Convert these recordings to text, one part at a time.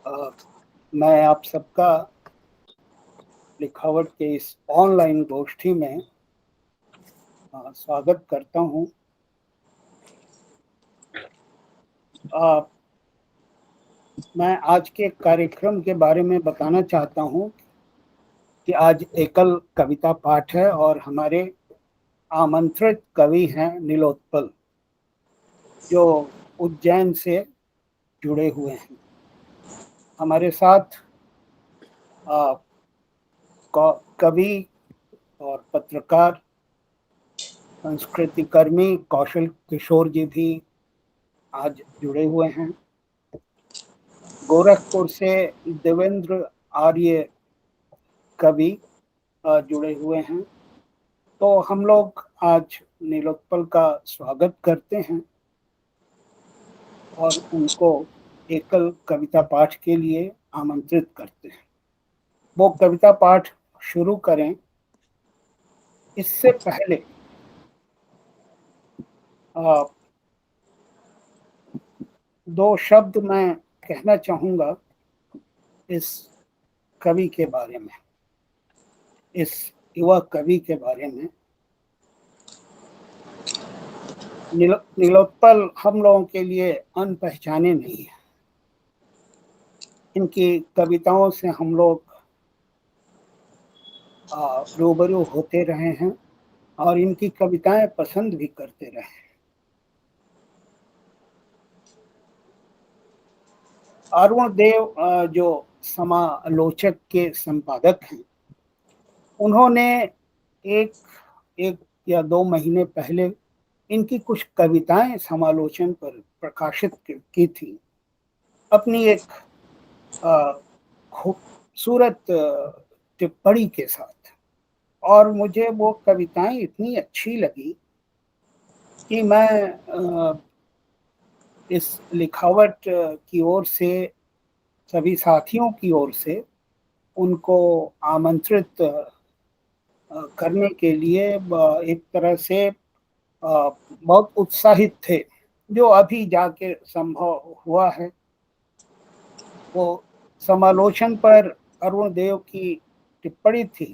अ, मैं आप सबका लिखावट के इस ऑनलाइन गोष्ठी में स्वागत करता हूँ। अ, मैं आज के कार्यक्रम के बारे में बताना चाहता हूँ कि आज एकल कविता पाठ है और हमारे आमंत्रित कवि हैं नीलोत्पल, जो उज्जैन से जुड़े हुए हैं। हमारे साथ अ, कवि और पत्रकार, संस्कृति कर्मी कौशल किशोर जी भी आज जुड़े हुए हैं। गोरखपुर से देवेंद्र आर्य कवि जुड़े हुए हैं। तो हम लोग आज नीलोत्पल का स्वागत करते हैं और उनको एकल कविता पाठ के लिए आमंत्रित करते हैं। वो कविता पाठ शुरू करें इससे पहले अ, दो शब्द मैं कहना चाहूँगा इस कवि के बारे में, इस युवा कवि के बारे में। नीलोत्पल हम लोगों के लिए अनपहचाने नहीं है। इनकी कविताओं से हम लोग रूबरू होते रहे हैं और इनकी कविताएं पसंद भी करते रहे हैं। अरुण देव जो समालोचक के संपादक हैं, उन्होंने एक एक या 2 महीने पहले इनकी कुछ कविताएं समालोचन पर प्रकाशित की थी, अपनी एक अ, खूबसूरत टिप्पणी के साथ। और मुझे वो कविताएं इतनी अच्छी लगी कि मैं इस लिखावट की ओर से, सभी साथियों की ओर से उनको आमंत्रित करने के लिए एक तरह से बहुत उत्साहित थे। जो अभी जाके संभव हुआ है, वो समालोचन पर अरुण देव की टिप्पणी थी।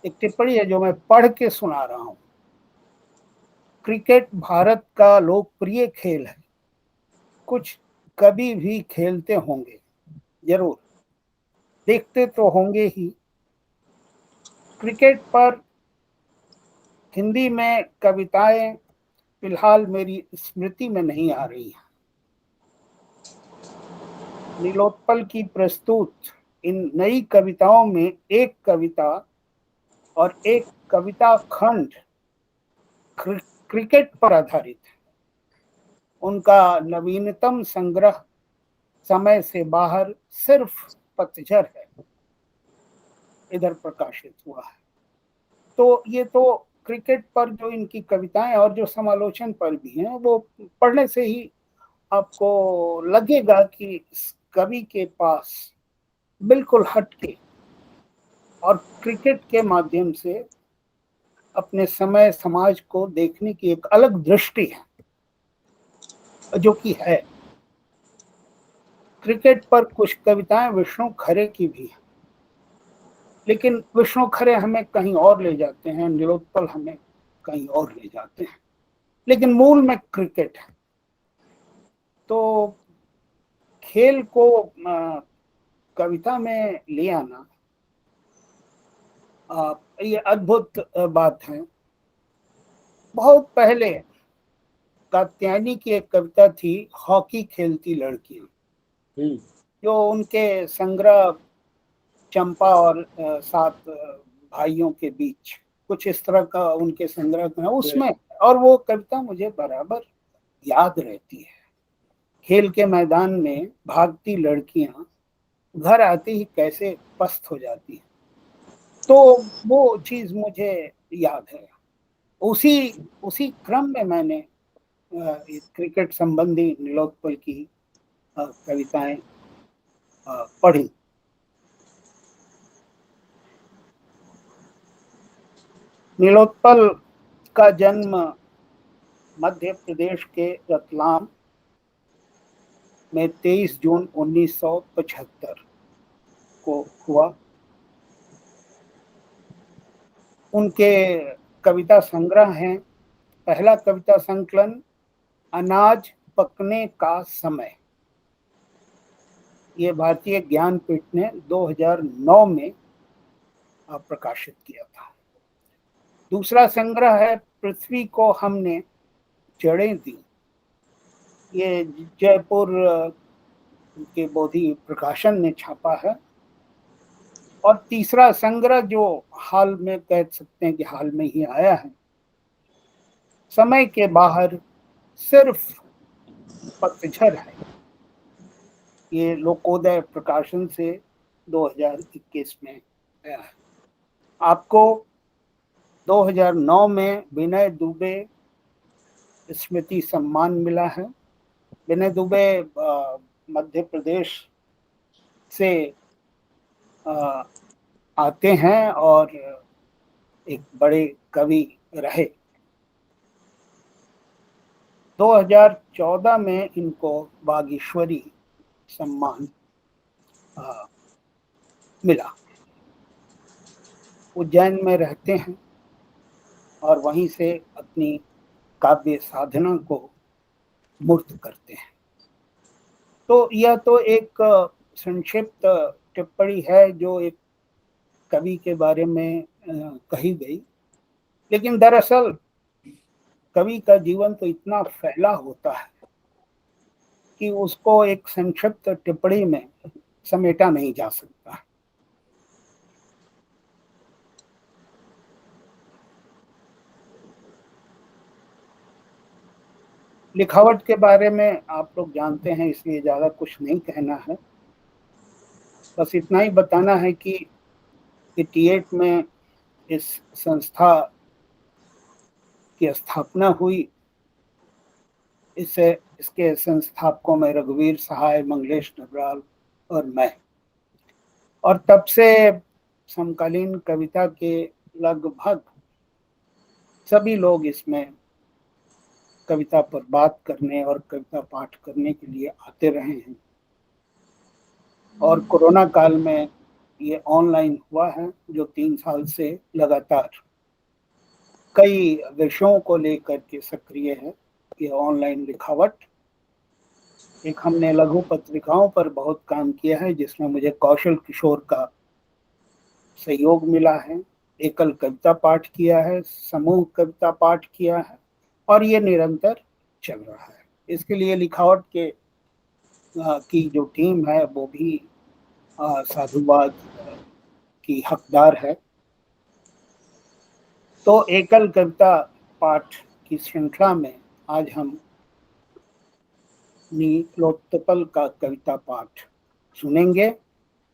एक टिप्पणी है जो मैं पढ़ के सुना रहा हूँ। क्रिकेट भारत का लोकप्रिय खेल है, कुछ कभी भी खेलते होंगे, जरूर देखते तो होंगे ही। क्रिकेट पर हिंदी में कविताएं फिलहाल मेरी स्मृति में नहीं आ रही हैं। नीलोत्पल की प्रस्तुत इन नई कविताओं में एक कविता और एक कविता खंड क्रिकेट पर आधारित है। उनका नवीनतम संग्रह समय से बाहर सिर्फ पतझर है, इधर प्रकाशित हुआ है। तो ये तो क्रिकेट पर जो इनकी कविताएं और जो समालोचन पर भी हैं, वो पढ़ने से ही आपको लगेगा कि इस कवि के पास बिल्कुल हटके और क्रिकेट के माध्यम से अपने समय समाज को देखने की एक अलग दृष्टि है, जो कि है। क्रिकेट पर कुछ कविताएं विष्णु खरे की भी हैं, लेकिन विष्णु खरे हमें कहीं और ले जाते हैं, नीलोत्पल हमें कहीं और ले जाते हैं, लेकिन मूल में क्रिकेट है। तो खेल को कविता में ले आना ये अद्भुत बात है। बहुत पहले कात्यायनी की एक कविता थी, हॉकी खेलती लड़कियां, जो उनके संग्रह चंपा और 7 भाइयों के बीच, कुछ इस तरह का उनके संग्रह में उसमें। और वो कविता मुझे बराबर याद रहती है। खेल के मैदान में भागती लड़कियां घर आती ही कैसे पस्त हो जाती हैं। तो वो चीज मुझे याद है। उसी उसी क्रम में मैंने क्रिकेट संबंधी नीलोत्पल की कविताएं पढ़ी। नीलोत्पल का जन्म मध्य प्रदेश के रतलाम में 23 जून 1975 को हुआ। उनके कविता संग्रह हैं, पहला कविता संकलन अनाज पकने का समय, ये भारतीय ज्ञानपीठ ने 2009 में प्रकाशित किया था। दूसरा संग्रह है पृथ्वी को हमने जड़ें दी, ये जयपुर के बोधि प्रकाशन ने छापा है। और तीसरा संग्रह जो हाल में कह सकते हैं कि हाल में ही आया है, समय के बाहर सिर्फ पतझड़ है, ये लोकोदय प्रकाशन से 2021 में आया है। आपको 2009 में विनय दुबे स्मृति सम्मान मिला है। विनय दुबे मध्य प्रदेश से आते हैं और एक बड़े कवि रहे। 2014 में इनको बागेश्वरी सम्मान मिला। उज्जैन में रहते हैं और वहीं से अपनी काव्य साधना को मूर्त करते हैं। तो यह तो एक संक्षिप्त टिप्पणी है जो एक कवि के बारे में कही गई, लेकिन दरअसल कवि का जीवन तो इतना फैला होता है कि उसको एक संक्षिप्त टिप्पणी में समेटा नहीं जा सकता। लिखावट के बारे में आप लोग जानते हैं, इसलिए ज़्यादा कुछ नहीं कहना है। बस इतना ही बताना है कि 88 में इस संस्था की स्थापना हुई। इसके संस्थापकों में रघुवीर सहाय, मंगलेश नगराल और मैं। और तब से समकालीन कविता के लगभग सभी लोग इसमें कविता पर बात करने और कविता पाठ करने के लिए आते रहे हैं। और कोरोना काल में ये ऑनलाइन हुआ है, जो 3 साल से लगातार कई विषयों को लेकर के सक्रिय है। ये ऑनलाइन लिखावट, एक हमने लघु पत्रिकाओं पर बहुत काम किया है जिसमें मुझे कौशल किशोर का सहयोग मिला है। एकल कविता पाठ किया है, समूह कविता पाठ किया है और ये निरंतर चल रहा है। इसके लिए लिखावट के की जो टीम है वो भी साधुवाद की हकदार है। तो एकल कविता पाठ की श्रृंखला में आज हम नीलोत्पल का कविता पाठ सुनेंगे।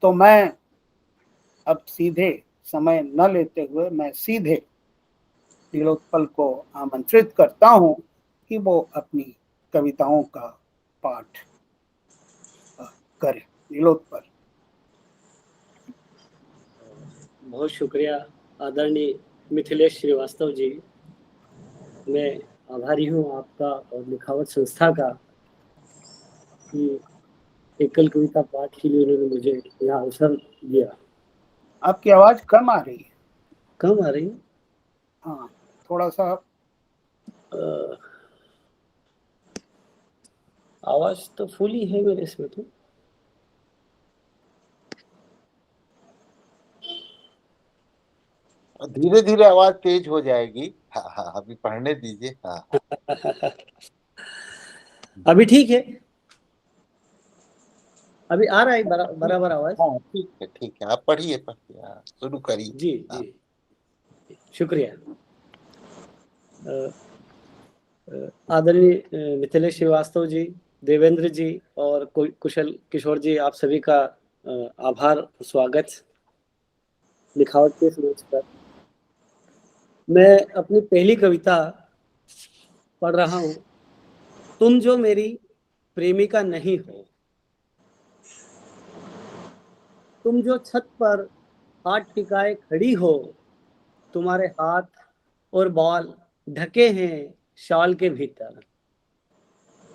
तो मैं अब सीधे समय न लेते हुए मैं सीधे नीलोत्पल को आमंत्रित करता हूं कि वो अपनी कविताओं का पाठ करें। नीलोत्पल। बहुत शुक्रिया आदरणीय मिथिलेश श्रीवास्तव जी। मैं आभारी हूँ आपका और लिखावट संस्था का कि एकल कविता पाठ के लिए उन्होंने मुझे यह अवसर दिया। आपकी आवाज कम आ रही है। कम आ रही है? हाँ, थोड़ा सा आवाज तो फुल ही है मेरे इसमें तो। धीरे धीरे आवाज तेज हो जाएगी। हाँ हाँ, अभी पढ़ने दीजिए। हाँ अभी ठीक है? अभी आ रहा है बराबर आवाज? हाँ, ठीक है, आप पढ़िए शुरू करिए। जी जी, शुक्रिया। आदरणीय मिथिलेश श्रीवास्तव जी, देवेंद्र जी और कुशल किशोर जी, आप सभी का आभार और स्वागत लिखावट के इस मंच पर। मैं अपनी पहली कविता पढ़ रहा हूँ। तुम जो मेरी प्रेमिका नहीं हो, तुम जो छत पर हाथ टिकाए खड़ी हो, तुम्हारे हाथ और बाल ढके हैं शाल के भीतर,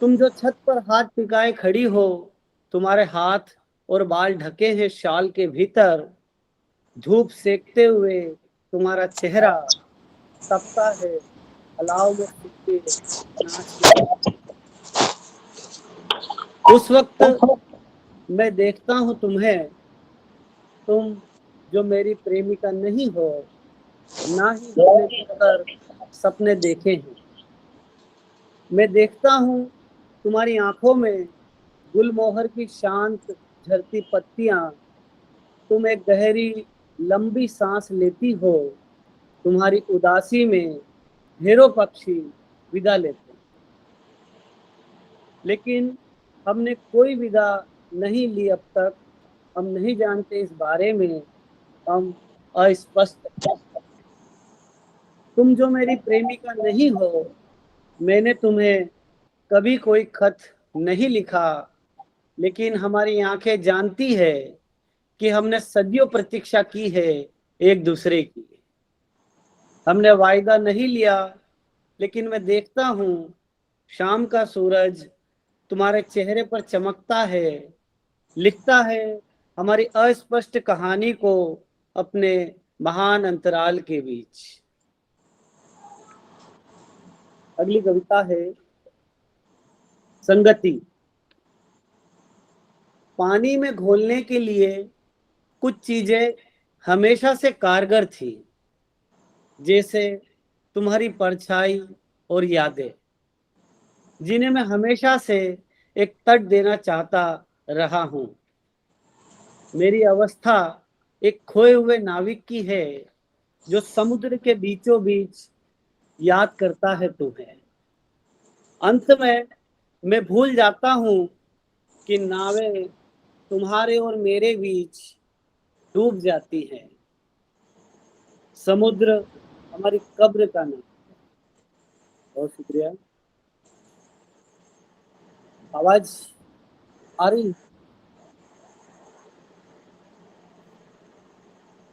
तुम जो छत पर हाथ टिकाए खड़ी हो, तुम्हारे हाथ और बाल ढके हैं शाल के भीतर, धूप सेकते हुए तुम्हारा चेहरा तपता है अलाव में सिक्के अनाज की तरह। उस वक्त मैं देखता हूं तुम्हें, तुम जो मेरी प्रेमिका नहीं हो, ना ही हमने मिलकर सपने देखे हैं। मैं देखता हूं तुम्हारी आंखों में गुलमोहर की शांत झरती पत्तियां, तुम एक गहरी लंबी सांस लेती हो, तुम्हारी उदासी में ढेरों पक्षी विदा लेते हैं, लेकिन हमने कोई विदा नहीं ली अब तक। हम नहीं जानते इस बारे में, हम अस्पष्ट हैं। तुम जो मेरी प्रेमिका नहीं हो, मैंने तुम्हें कभी कोई खत नहीं लिखा, लेकिन हमारी आंखें जानती है कि हमने सदियों प्रतीक्षा की है एक दूसरे की। हमने वायदा नहीं लिया, लेकिन मैं देखता हूं शाम का सूरज तुम्हारे चेहरे पर चमकता है, लिखता है हमारी अस्पष्ट कहानी को अपने महान अंतराल के बीच। अगली कविता है संगति। पानी में घोलने के लिए कुछ चीजें हमेशा से कारगर थी, जैसे तुम्हारी परछाई और यादें, जिन्हें मैं हमेशा से एक तट देना चाहता रहा हूं। मेरी अवस्था एक खोए हुए नाविक की है, जो समुद्र के बीचों बीच याद करता है तुम्हें। अंत में मैं भूल जाता हूं कि नावें तुम्हारे और मेरे बीच डूब जाती हैं। समुद्र हमारी कब्र का नाम है। बहुत शुक्रिया। आवाज आ रही?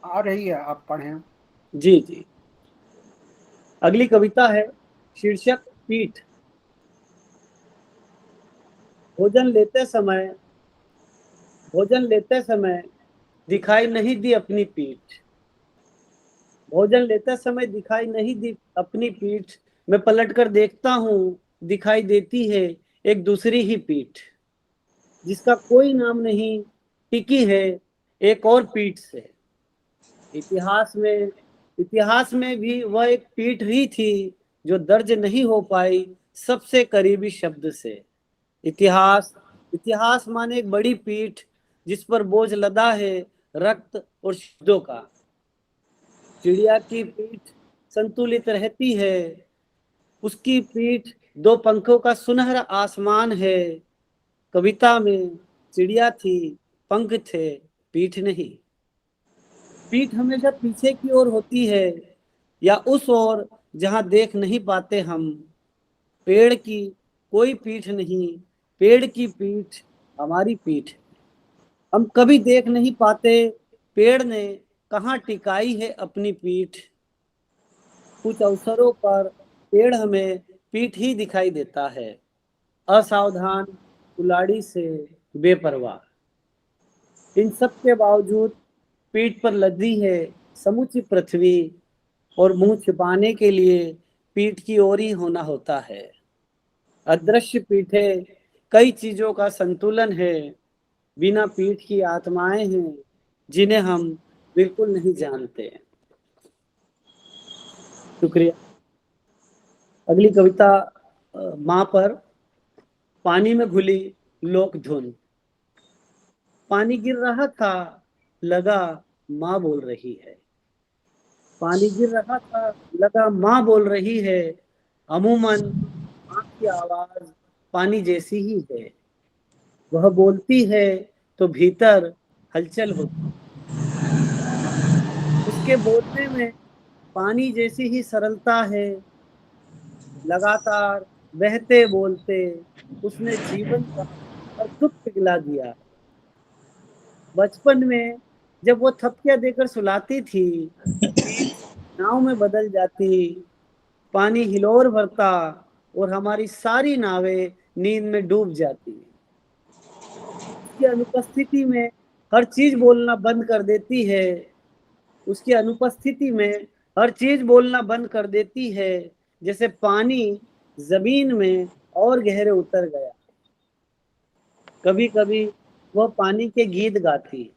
आ रही है, आप पढ़ें। जी जी। अगली कविता है शीर्षक पीठ। भोजन लेते समय दिखाई नहीं दी अपनी पीठ। भोजन लेते समय दिखाई नहीं दी अपनी पीठ। मैं पलटकर देखता हूँ, दिखाई देती है एक दूसरी ही पीठ, जिसका कोई नाम नहीं, टिकी है एक और पीठ से। इतिहास में भी वह एक पीठ ही थी, जो दर्ज नहीं हो पाई सबसे करीबी शब्द से। इतिहास इतिहास माने एक बड़ी पीठ, जिस पर बोझ लदा है रक्त और शब्दों का। चिड़िया की पीठ संतुलित रहती है, उसकी पीठ दो पंखों का सुनहरा आसमान है। कविता में चिड़िया थी, पंख थे, पीठ नहीं। पीठ हमेशा पीछे की ओर होती है, या उस ओर जहां देख नहीं पाते हम। पेड़ की कोई पीठ नहीं, पेड़ की पीठ हमारी पीठ। हम कभी देख नहीं पाते पेड़ ने कहाँ टिकाई है अपनी पीठ। कुछ अवसरों पर पेड़ हमें पीठ ही दिखाई देता है, असावधान, कुल्हाड़ी से बेपरवाह। इन सब के बावजूद पीठ पर लदी है समूची पृथ्वी, और मुंह छिपाने के लिए पीठ की ओर ही होना होता है। अदृश्य पीठें कई चीजों का संतुलन है, बिना पीठ की आत्माएं हैं जिन्हें हम बिल्कुल नहीं जानते। शुक्रिया। अगली कविता माँ पर। पानी में घुली लोक धुन। पानी गिर रहा था, लगा माँ बोल रही है। पानी गिर रहा था, लगा माँ बोल रही है। अमूमन माँ की आवाज पानी जैसी ही है। वह बोलती है तो भीतर हलचल होती। उसके बोलने में पानी जैसी ही सरलता है। लगातार बहते बोलते उसने जीवन का हर दुख पिघला दिया। बचपन में जब वो थपकियां देकर सुलाती थी, पीठ नाव में बदल जाती, पानी हिलोर भरता और हमारी सारी नावें नींद में डूब जाती है। उसकी अनुपस्थिति में हर चीज बोलना बंद कर देती है। उसकी अनुपस्थिति में हर चीज बोलना बंद कर देती है, जैसे पानी जमीन में और गहरे उतर गया। कभी कभी वह पानी के गीत गाती है,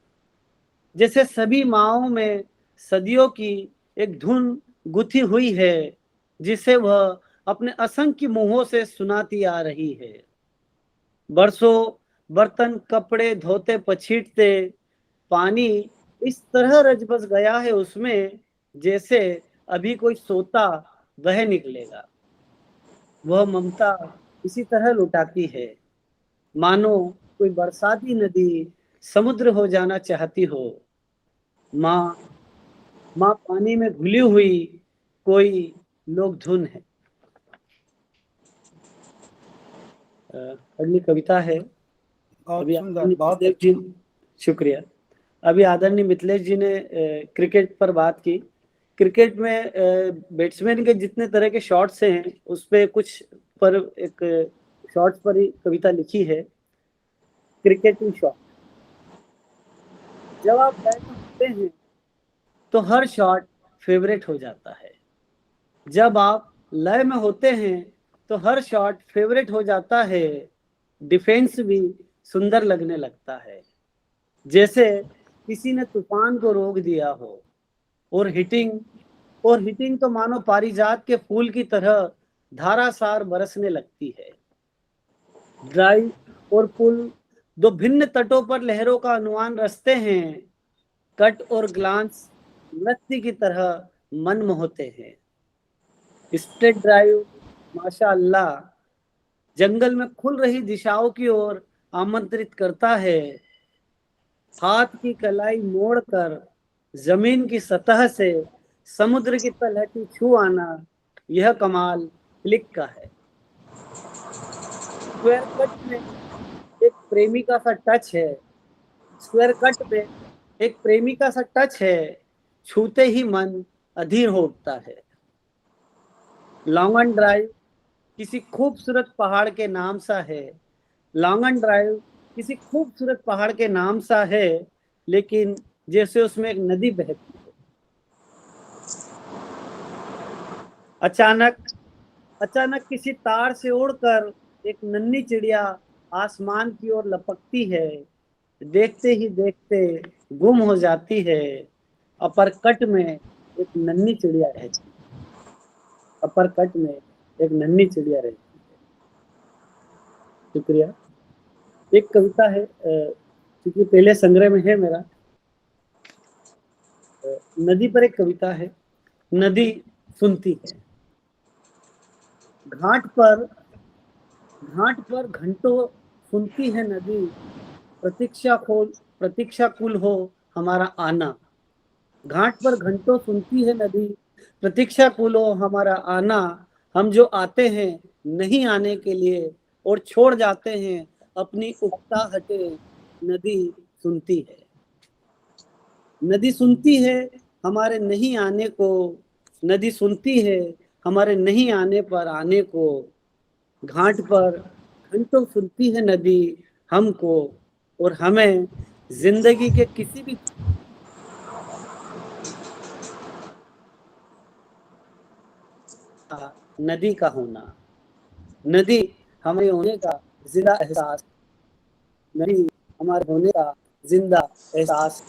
जैसे सभी माओं में सदियों की एक धुन गुथी हुई है, जिसे वह अपने असंख्य मुंहों से सुनाती आ रही है। बरसों बर्तन कपड़े धोते पछीटते पानी इस तरह रच बस गया है उसमें, जैसे अभी कोई सोता वह निकलेगा। वह ममता इसी तरह लुटाती है, मानो कोई बरसाती नदी समुद्र हो जाना चाहती हो। माँ माँ पानी में घुली हुई कोई लोक धुन है। अगली कविता है। बहुत अभी सुंदर, आदरणीय बहुत मिथिलेश जी, शुक्रिया। अभी आदरणीय मिथिलेश जी ने क्रिकेट पर बात की। क्रिकेट में बैट्समैन के जितने तरह के शॉट्स हैं, उस पे कुछ पर एक शॉट्स पर ही कविता लिखी है। Cricketing shot. जब आप बैट होते हैं तो हर शॉट फेवरेट हो जाता है। जब आप लय में होते हैं तो हर शॉट फेवरेट हो जाता है। डिफेंस भी सुंदर लगने लगता है, जैसे किसी ने तूफान को रोक दिया हो। और हिटिंग तो मानो पारिजात के फूल की तरह धारासार बरसने लगती है। ड्राइव और पुल दो भिन्न तटों पर लहरों का अनुमान रचते हैं। कट और ग्लांस नृत्य की तरह मन मोहते हैं। स्ट्रेट ड्राइव माशाअल्लाह जंगल में खुल रही दिशाओं की ओर आमंत्रित करता है। हाथ की कलाई मोड़कर जमीन की सतह से समुद्र की तलहटी छू आना, यह कमाल फ्लिक का है। स्क्वायर कट में एक प्रेमिका सा टच है। स्क्वायर कट में एक प्रेमिका सा टच है, छूते ही मन अधीर हो उठता है। लॉन्ग ड्राइव किसी खूबसूरत पहाड़ के नाम सा है। लॉन्ग ड्राइव किसी खूबसूरत पहाड़ के नाम सा है, लेकिन जैसे उसमें एक नदी बहती है। अचानक किसी तार से उड़कर एक नन्ही चिड़िया आसमान की ओर लपकती है। देखते ही देखते गुम हो जाती है। अपर कट में एक नन्ही चिड़िया रहती है। अपर कट में एक नन्ही चिड़िया रहती है। शुक्रिया। एक कविता है, क्योंकि पहले संग्रह में है मेरा। नदी पर एक कविता है। नदी सुनती है। घाट पर घंटों सुनती है नदी। प्रतीक्षा कुल हो हमारा आना। घाट पर घंटों सुनती है नदी। प्रतीक्षा कुल हो हमारा आना। हम जो आते हैं नहीं आने के लिए और छोड़ जाते हैं अपनी उकताहटे। नदी सुनती है। नदी सुनती है हमारे नहीं आने को। नदी सुनती है हमारे नहीं आने पर आने को। घाट पर घंटों सुनती है नदी हमको और हमें जिंदगी के किसी भी नदी का होना। नदी हमारे होने का जिंदा एहसास। नदी हमारे होने का जिंदा एहसास।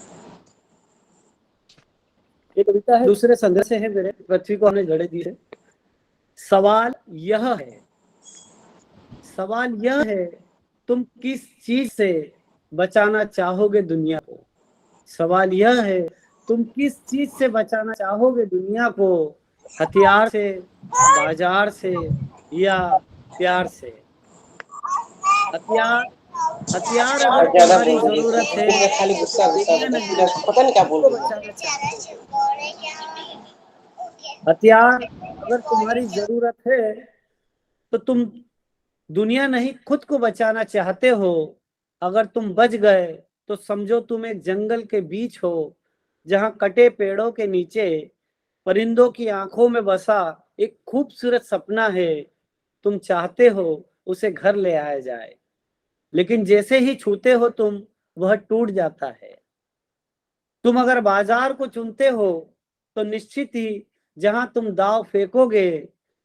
ये कविता है, दूसरे संग्रह से है मेरे, पृथ्वी को हमने जड़ें दी है। सवाल यह है तुम किस चीज से बचाना चाहोगे दुनिया को। सवाल यह है तुम किस चीज से बचाना चाहोगे दुनिया को। हथियार से, बाजार से या प्यार से। हथियार अगर तुम्हारी जरूरत है खाली गुस्सा दुनिया नहीं, पता नहीं क्या बोल खुद को रही बचाना चाहते हो। हथियार अगर तुम्हारी जरूरत है तो तुम दुनिया नहीं खुद को बचाना चाहते हो। अगर तुम बच गए तो समझो तुम एक जंगल के बीच हो, जहां कटे पेड़ों के नीचे परिंदों की आंखों में बसा एक खूबसूरत सपना है। तुम चाहते हो उसे घर ले आया जाए, लेकिन जैसे ही छूते हो तुम वह टूट जाता है। तुम अगर बाजार को चुनते हो तो निश्चित ही जहां तुम दाव फेंकोगे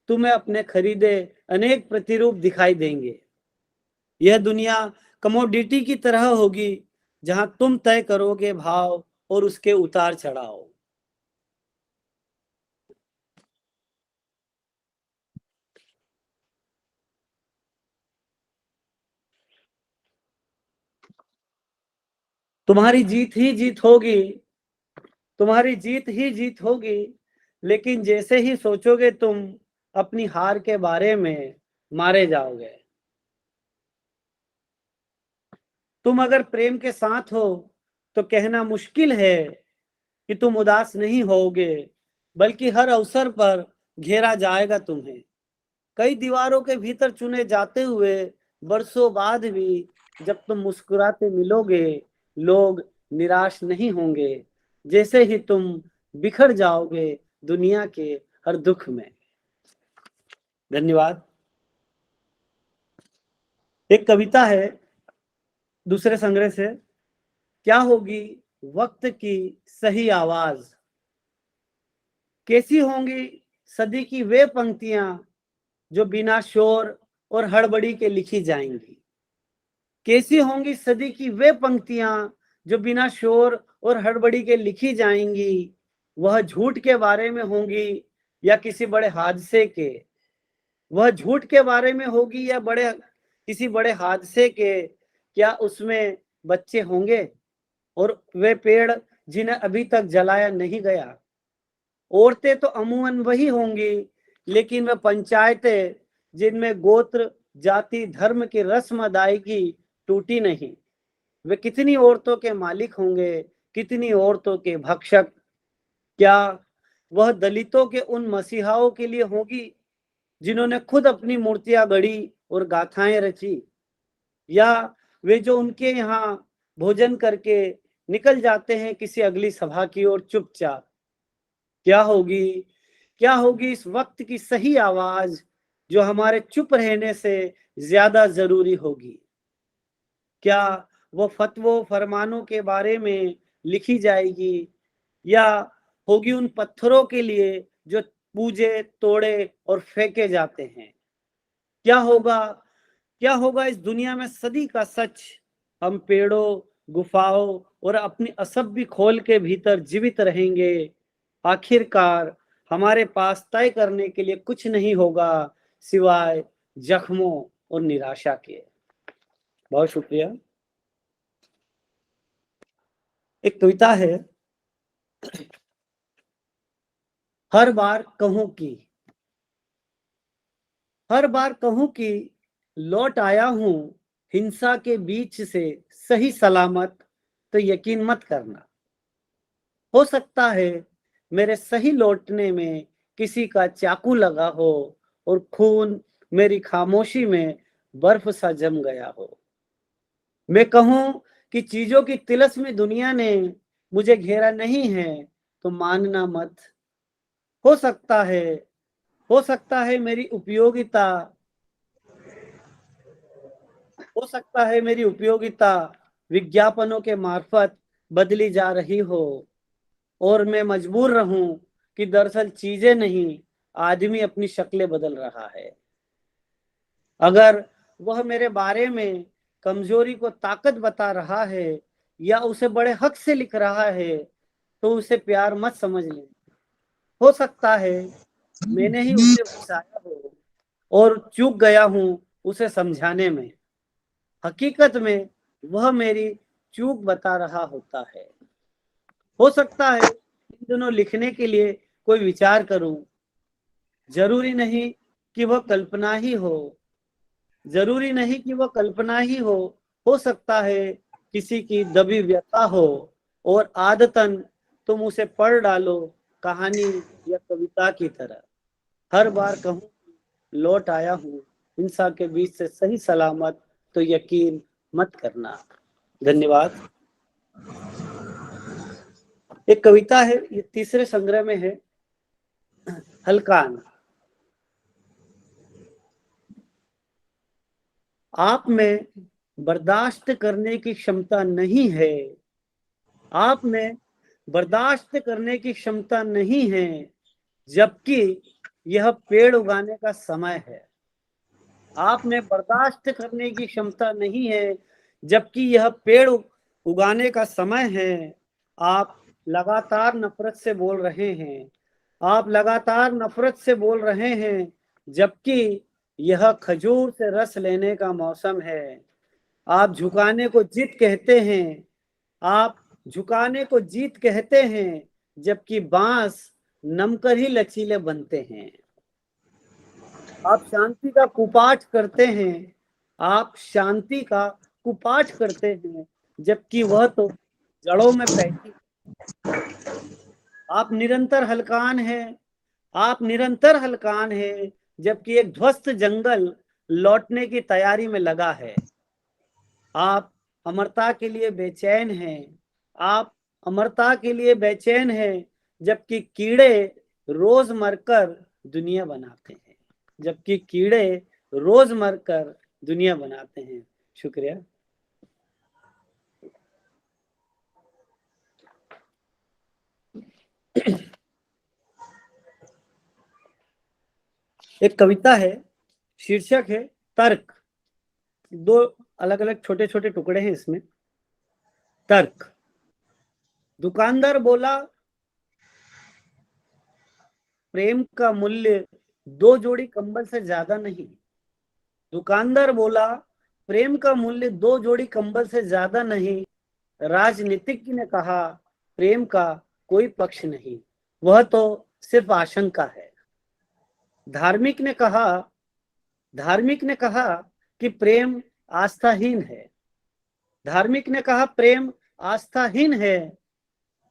तुम्हें अपने खरीदे अनेक प्रतिरूप दिखाई देंगे। यह दुनिया कमोडिटी की तरह होगी जहां तुम तय करोगे भाव और उसके उतार चढ़ाव। तुम्हारी जीत ही जीत होगी, तुम्हारी जीत ही जीत होगी, लेकिन जैसे ही सोचोगे तुम अपनी हार के बारे में मारे जाओगे। तुम अगर प्रेम के साथ हो तो कहना मुश्किल है कि तुम उदास नहीं होगे, बल्कि हर अवसर पर घेरा जाएगा तुम्हें। कई दीवारों के भीतर चुने जाते हुए बरसों बाद भी जब तुम मुस्कुराते मिलोगे, लोग निराश नहीं होंगे। जैसे ही तुम बिखर जाओगे दुनिया के हर दुख में। धन्यवाद। एक कविता है दूसरे संग्रह से। क्या होगी वक्त की सही आवाज, कैसी होंगी सदी की वे पंक्तियां जो बिना शोर और हड़बड़ी के लिखी जाएंगी। कैसी होंगी सदी की वे पंक्तियां जो बिना शोर और हड़बड़ी के लिखी जाएंगी। वह झूठ के बारे में होंगी या किसी बड़े हादसे के, वह झूठ के बारे में होगी या किसी बड़े हादसे के। क्या उसमें बच्चे होंगे और वे पेड़ जिन्हें अभी तक जलाया नहीं गया। औरतें तो अमूमन वही होंगी, लेकिन वे पंचायतें जिनमें गोत्र जाति धर्म की रस्म अदायगी टूटी नहीं। वे कितनी औरतों के मालिक होंगे, कितनी औरतों के भक्षक। क्या वह दलितों के उन मसीहाओं के लिए होगी जिन्होंने खुद अपनी मूर्तियां गढ़ी और गाथाएं रची, या वे जो उनके यहाँ भोजन करके निकल जाते हैं किसी अगली सभा की ओर चुपचाप। क्या होगी इस वक्त की सही आवाज जो हमारे चुप रहने से ज्यादा जरूरी होगी। क्या वो फतवों फरमानों के बारे में लिखी जाएगी, या होगी उन पत्थरों के लिए जो पूजे तोड़े और फेंके जाते हैं। क्या होगा इस दुनिया में सदी का सच। हम पेड़ों गुफाओं और अपनी असभ्य खोल के भीतर जीवित रहेंगे। आखिरकार हमारे पास तय करने के लिए कुछ नहीं होगा सिवाय जख्मों और निराशा के। बहुत शुक्रिया। एक कविता है, हर बार कहूं कि लौट आया हूं हिंसा के बीच से सही सलामत, तो यकीन मत करना। हो सकता है मेरे सही लौटने में किसी का चाकू लगा हो और खून मेरी खामोशी में बर्फ सा जम गया हो। मैं कहूं कि चीजों की तिलस्मी दुनिया ने मुझे घेरा नहीं है, तो मानना मत। हो सकता है मेरी उपयोगिता विज्ञापनों के मार्फत बदली जा रही हो, और मैं मजबूर रहूं कि दरअसल चीजें नहीं, आदमी अपनी शक्लें बदल रहा है। अगर वह मेरे बारे में कमजोरी को ताकत बता रहा है या उसे बड़े हक से लिख रहा है, तो उसे प्यार मत समझ लें। हो सकता है मैंने ही उसे उकसाया हो और चूक गया हूं उसे समझाने में। हकीकत में वह मेरी चूक बता रहा होता है। हो सकता है इन दिनों लिखने के लिए कोई विचार करूं। जरूरी नहीं कि वह कल्पना ही हो। हो सकता है किसी की दबी व्यथा हो, और आदतन तुम उसे पढ़ डालो कहानी या कविता की तरह। हर बार कहूं लौट आया हूं हिंसा के बीच से सही सलामत, तो यकीन मत करना। धन्यवाद। एक कविता है, ये तीसरे संग्रह में है, हलकान। आप में बर्दाश्त करने की क्षमता नहीं है, आप में बर्दाश्त करने की क्षमता नहीं है, जबकि यह पेड़ उगाने का समय है। आप में बर्दाश्त करने की क्षमता नहीं है, जबकि यह पेड़ उगाने का समय है। आप लगातार नफरत से बोल रहे हैं, आप लगातार नफरत से बोल रहे हैं, जबकि यह खजूर से रस लेने का मौसम है। आप झुकाने को जीत कहते हैं, आप झुकाने को जीत कहते हैं, जबकि बांस नमकर ही लचीले बनते हैं। आप शांति का कुपाठ करते हैं, आप शांति का कुपाठ करते हैं, जबकि वह तो जड़ों में बैठी। आप निरंतर हलकान हैं, आप निरंतर हलकान हैं, जबकि एक ध्वस्त जंगल लौटने की तैयारी में लगा है। आप अमरता के लिए बेचैन हैं, आप अमरता के लिए बेचैन हैं, जबकि कीड़े रोज मरकर दुनिया बनाते हैं, जबकि कीड़े रोज मरकर दुनिया बनाते हैं। शुक्रिया। एक कविता है, शीर्षक है तर्क। दो अलग अलग छोटे छोटे टुकड़े हैं इसमें। तर्क। दुकानदार बोला, प्रेम का मूल्य 2 जोड़ी कंबल से ज्यादा नहीं। दुकानदार बोला, प्रेम का मूल्य 2 जोड़ी कंबल से ज्यादा नहीं। राजनीतिज्ञ ने कहा, प्रेम का कोई पक्ष नहीं, वह तो सिर्फ आशंका है। धार्मिक ने कहा कि प्रेम आस्थाहीन है। धार्मिक ने कहा प्रेम आस्थाहीन है,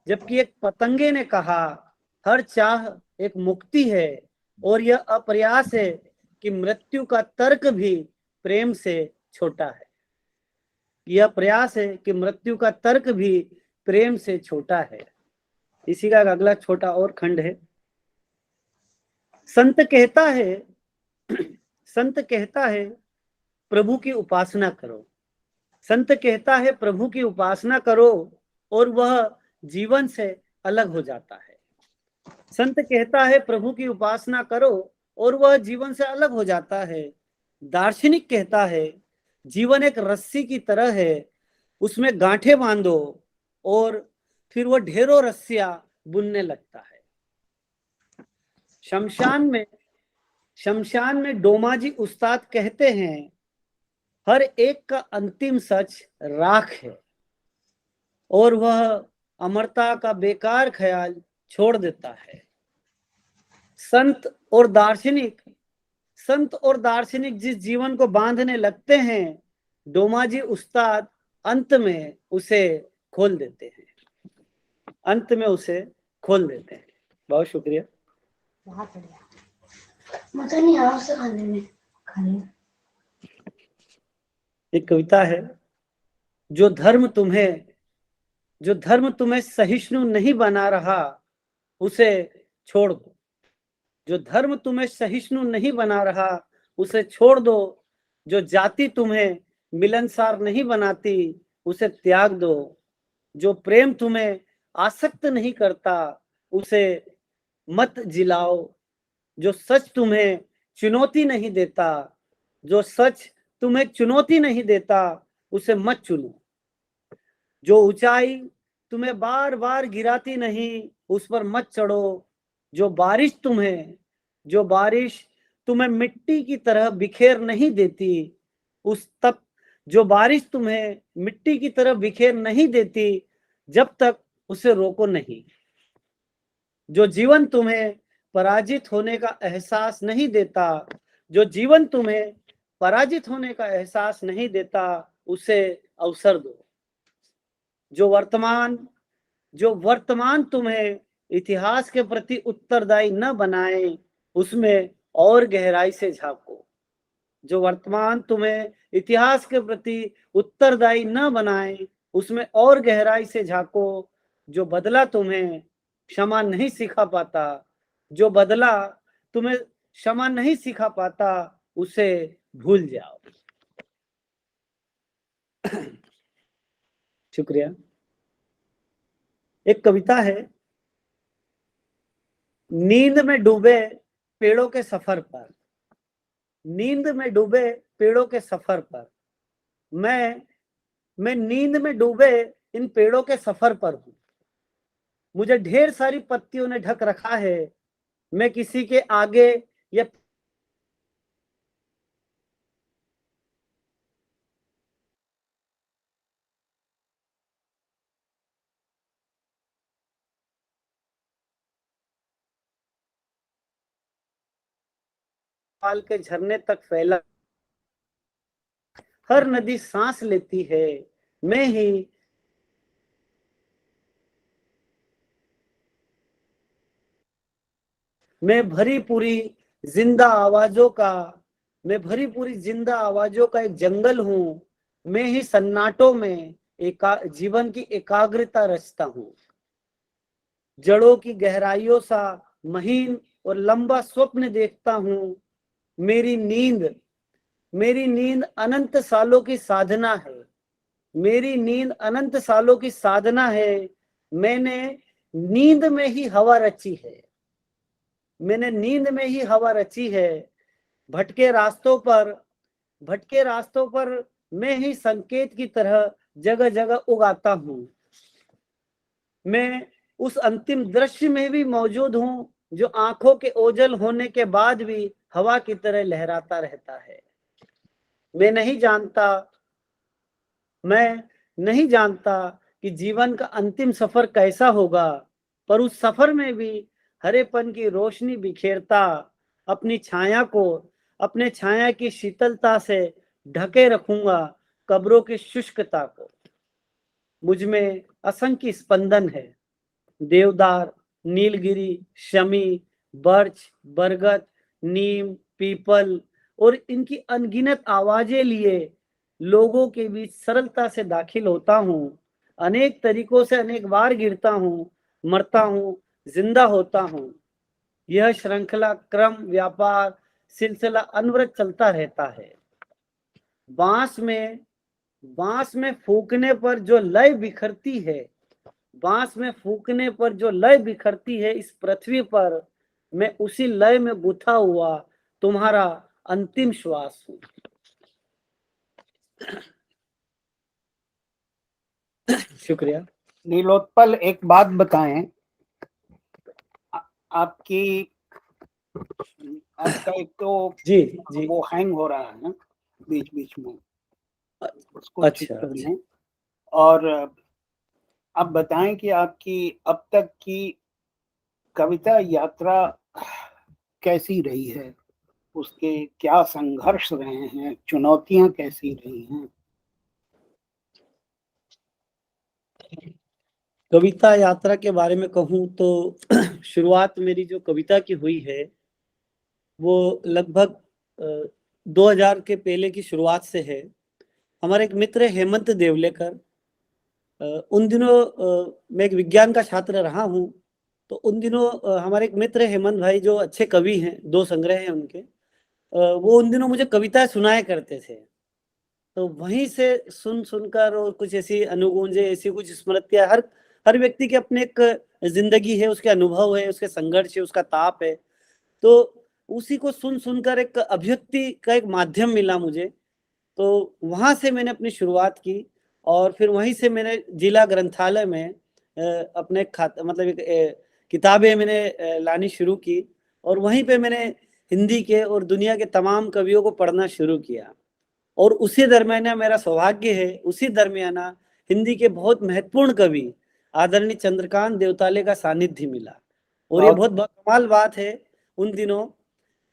जबकि एक पतंगे ने कहा हर चाह एक मुक्ति है, और यह अप्रयास है कि मृत्यु का तर्क भी प्रेम से छोटा है। यह प्रयास है कि मृत्यु का तर्क भी प्रेम से छोटा है। इसी का अगला छोटा और खंड है। संत कहता है प्रभु की उपासना करो। संत कहता है प्रभु की उपासना करो, और वह जीवन से अलग हो जाता है। संत कहता है प्रभु की उपासना करो, और वह जीवन से अलग हो जाता है। दार्शनिक कहता है जीवन एक रस्सी की तरह है, उसमें गांठें बांधो और फिर वह ढेरों रस्सियां बुनने लगता है। शमशान में डोमाजी उस्ताद कहते हैं हर एक का अंतिम सच राख है, और वह अमरता का बेकार ख्याल छोड़ देता है। संत और दार्शनिक जिस जीवन को बांधने लगते हैं, डोमाजी उस्ताद अंत में उसे खोल देते हैं। बहुत शुक्रिया। मजा नहीं आ रहा खाने में। एक कविता है, जो धर्म तुम्हें सहिष्णु नहीं बना रहा उसे छोड़ दो। जो धर्म तुम्हें सहिष्णु नहीं बना रहा उसे छोड़ दो। जो जाति तुम्हें मिलनसार नहीं बनाती उसे त्याग दो। जो प्रेम तुम्हें आसक्त नहीं करता उसे मत जिलाओ। जो सच तुम्हें चुनौती नहीं देता उसे मत चुनो। जो ऊंचाई तुम्हें बार बार गिराती नहीं उस पर मत चढ़ो। जो बारिश तुम्हें मिट्टी की तरह बिखेर नहीं देती जब तक उसे रोको नहीं। जो जीवन तुम्हें पराजित होने का एहसास नहीं देता उसे अवसर दो। जो वर्तमान तुम्हें इतिहास के प्रति उत्तरदायी न बनाए उसमें और गहराई से झांको। जो वर्तमान तुम्हें इतिहास के प्रति उत्तरदायी न बनाए उसमें और गहराई से झांको। जो बदला तुम्हें क्षमा नहीं सिखा पाता उसे भूल जाओ। शुक्रिया। एक कविता है, नींद में डूबे पेड़ों के सफर पर, नींद में डूबे पेड़ों के सफर पर, मैं नींद में डूबे इन पेड़ों के सफर पर हूं। मुझे ढेर सारी पत्तियों ने ढक रखा है, मैं किसी के आगे या पाल के झरने तक फैला, हर नदी सांस लेती है, मैं ही मैं भरी पूरी जिंदा आवाजों का, मैं भरी पूरी जिंदा आवाजों का एक जंगल हूं, मैं ही सन्नाटों में जीवन की एकाग्रता रचता हूं। जड़ों की गहराइयों सा महीन और लंबा स्वप्न देखता हूं। मेरी नींद अनंत सालों की साधना है, मेरी नींद अनंत सालों की साधना है। मैंने नींद में ही हवा रची है, मैंने नींद में ही हवा रची है। भटके रास्तों पर मैं ही संकेत की तरह जगह जगह उगाता हूं। मैं उस अंतिम दृश्य में भी मौजूद हूं जो आंखों के ओझल होने के बाद भी हवा की तरह लहराता रहता है। मैं नहीं जानता कि जीवन का अंतिम सफर कैसा होगा, पर उस सफर में भी हरेपन की रोशनी बिखेरता अपनी छाया की शीतलता से ढके रखूंगा कब्रों की शुष्कता को। मुझ में असंख्य स्पंदन है, देवदार, नीलगिरी, शमी, बर्च, बरगद, नीम, पीपल और इनकी अनगिनत आवाजें लिए लोगों के बीच सरलता से दाखिल होता हूं। अनेक तरीकों से अनेक बार गिरता हूं, मरता हूं, जिंदा होता हूं। यह श्रृंखला, क्रम, व्यापार, सिलसिला अनवरत चलता रहता है। बांस में फूकने पर जो लय बिखरती है, बांस में फूकने पर जो लय बिखरती है इस पृथ्वी पर, मैं उसी लय में गुथा हुआ तुम्हारा अंतिम श्वास हूं। शुक्रिया। नीलोत्पल, एक बात बताएं, आपका एक तो जी जी। वो हैंग हो रहा है बीच बीच में, उसको ठीक कर लें। और आप बताएं कि आपकी अब तक की कविता यात्रा कैसी रही है, उसके क्या संघर्ष रहे हैं, चुनौतियां कैसी रही हैं? कविता यात्रा के बारे में कहूं तो शुरुआत मेरी जो कविता की हुई है वो लगभग 2000 के पहले की शुरुआत से है। हमारे एक मित्र हेमंत देवलेकर, उन दिनों मैं एक विज्ञान का छात्र रहा हूं, तो उन दिनों हमारे एक मित्र हेमंत भाई जो अच्छे कवि हैं, 2 संग्रह हैं उनके, वो उन दिनों मुझे कविताएं सुनाया करते थे। तो वहीं से सुनकर और कुछ ऐसी अनुगूंजे, ऐसी कुछ स्मृतियां, हर व्यक्ति की अपने एक जिंदगी है, उसके अनुभव है, उसके संघर्ष है, उसका ताप है। तो उसी को सुनकर एक अभिव्यक्ति का एक माध्यम मिला मुझे, तो वहां से मैंने अपनी शुरुआत की। और फिर वहीं से मैंने जिला ग्रंथालय में अपने किताबें मैंने लानी शुरू की, और वहीं पे मैंने हिंदी के और दुनिया के तमाम कवियों को पढ़ना शुरू किया। और उसी दरमियान मेरा सौभाग्य है, उसी दरमियान हिंदी के बहुत महत्वपूर्ण कवि आदरणीय चंद्रकांत देवताले का सानिध्य मिला। और ये बहुत कमाल बात है उन दिनों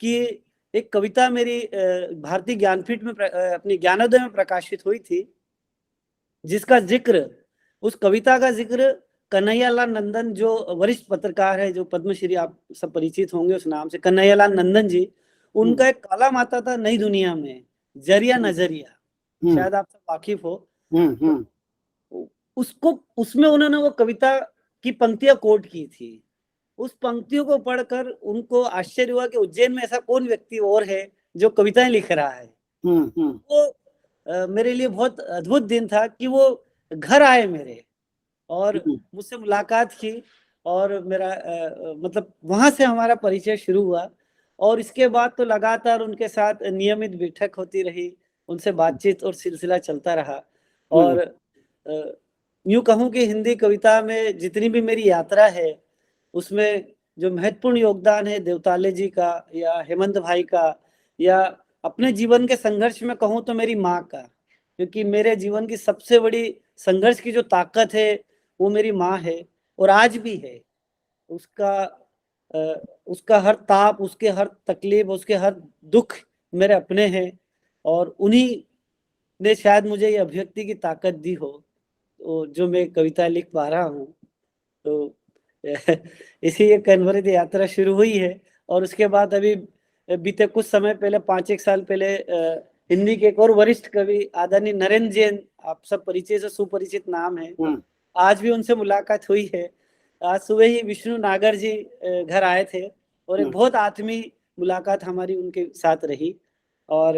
कि एक कविता मेरी भारतीय ज्ञानपीठ में अपनी ज्ञानोदय में प्रकाशित हुई थी, जिसका जिक्र, उस कविता का जिक्र कन्हैयालाल नंदन, जो वरिष्ठ पत्रकार है, जो पद्मश्री, आप सब परिचित होंगे उस नाम से, कन्हैयालाल नंदन जी, उनका एक कॉलम आता था नई दुनिया में, जरिया नजरिया, शायद आप सब वाकिफ हो। उसमें उन्होंने वो कविता की पंक्तियां कोट की थी। उस पंक्तियों को पढ़कर उनको आश्चर्य हुआ कि उज्जैन में ऐसा कौन व्यक्ति और है जो कविताएं लिख रहा है। मेरे लिए बहुत अद्भुत दिन था कि वो घर आए मेरे और मुझसे मुलाकात की और मेरा मतलब वहाँ से हमारा परिचय शुरू हुआ और इसके बाद तो लगातार उनके साथ नियमित बैठक होती रही, उनसे बातचीत और सिलसिला चलता रहा। और यूँ कहूँ कि हिंदी कविता में जितनी भी मेरी यात्रा है, उसमें जो महत्वपूर्ण योगदान है देवताले जी का या हेमंत भाई का या अपने जीवन के संघर्ष में कहूँ तो मेरी माँ का, क्योंकि मेरे जीवन की सबसे बड़ी संघर्ष की जो ताकत है वो मेरी माँ है और आज भी है। उसका हर ताप, उसके हर तकलीफ, उसके हर दुख मेरे अपने हैं और उन्हीं ने शायद मुझे ये अभिव्यक्ति की ताकत दी हो, तो जो मैं कविता लिख पा रहा हूँ। तो इसी एक कन्वर्ट यात्रा शुरू हुई है और उसके बाद अभी बीते कुछ समय पहले 5-1 साल पहले हिंदी के एक और वरिष्ठ कवि आदरणीय नरेंद्र जैन, आप सब परिचय से सुपरिचित नाम है, आज भी उनसे मुलाकात हुई है। आज सुबह ही विष्णु नागर जी घर आए थे और एक बहुत आत्मीय मुलाकात हमारी उनके साथ रही। और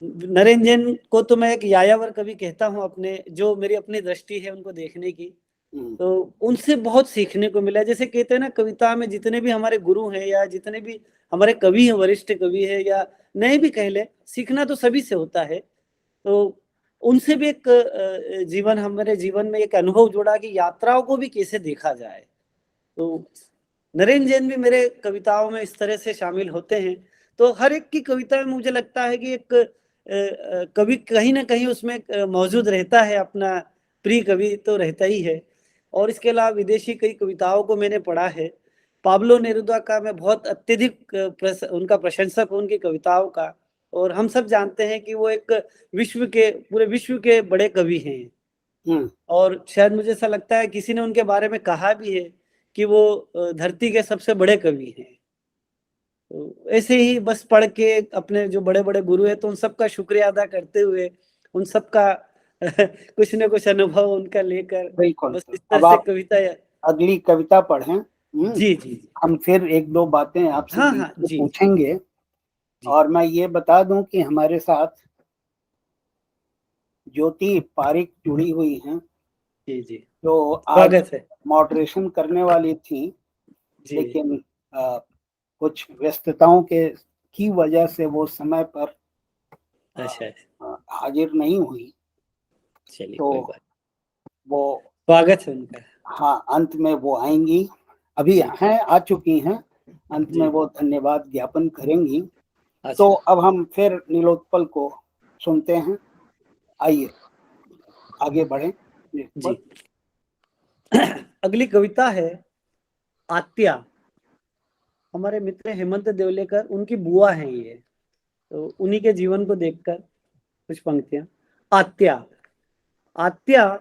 नरेंद्र जैन को तो मैं एक यायावर कवि कहता हूँ अपने, जो मेरी अपनी दृष्टि है उनको देखने की, तो उनसे बहुत सीखने को मिला। जैसे कहते हैं ना, कविता में जितने भी हमारे गुरु हैं या जितने भी हमारे कवि हैं, वरिष्ठ कवि है या नए भी कह ले, सीखना तो सभी से होता है। तो उनसे भी एक हमारे जीवन में एक अनुभव जुड़ा कि यात्राओं को भी कैसे देखा जाए। तो नरेंद्र जैन भी मेरे कविताओं में इस तरह से शामिल होते हैं। तो हर एक की कविता में मुझे लगता है कि एक कवि कहीं ना कहीं उसमें मौजूद रहता है, अपना प्रिय कवि तो रहता ही है। और इसके अलावा विदेशी कई कविताओं को मैंने पढ़ा है। पाब्लो नेरुदा का मैं बहुत अत्यधिक उनका प्रशंसक हूँ, उनकी कविताओं का। और हम सब जानते हैं कि वो एक पूरे विश्व के बड़े कवि हैं। और शायद मुझे ऐसा लगता है किसी ने उनके बारे में कहा भी है कि वो धरती के सबसे बड़े कवि हैं। तो ऐसे ही बस पढ़ के अपने जो बड़े बड़े गुरु हैं, तो उन सबका शुक्रिया अदा करते हुए उन सबका कुछ न कुछ अनुभव उनका लेकर बस इस तरह से कविता अगली कविता पढ़ें। जी जी हम फिर एक दो बातें आपसे पूछेंगे। और मैं ये बता दूं कि हमारे साथ ज्योति पारिक जुड़ी हुई हैं, जी जी, जो आज मॉडरेशन करने वाली थी, लेकिन कुछ व्यस्तताओं की वजह से वो समय पर हाजिर नहीं हुई। तो वो स्वागत है उनका। हाँ, अंत में वो आएंगी, अभी हैं, आ चुकी हैं, अंत में वो धन्यवाद ज्ञापन करेंगी। तो अब हम फिर नीलोत्पल को सुनते हैं। आइए आगे बढ़ें। जी अगली कविता है आत्या। हमारे मित्र हेमंत देवलेकर, उनकी बुआ हैं ये, तो उन्हीं के जीवन को देखकर कुछ पंक्तियां। आत्या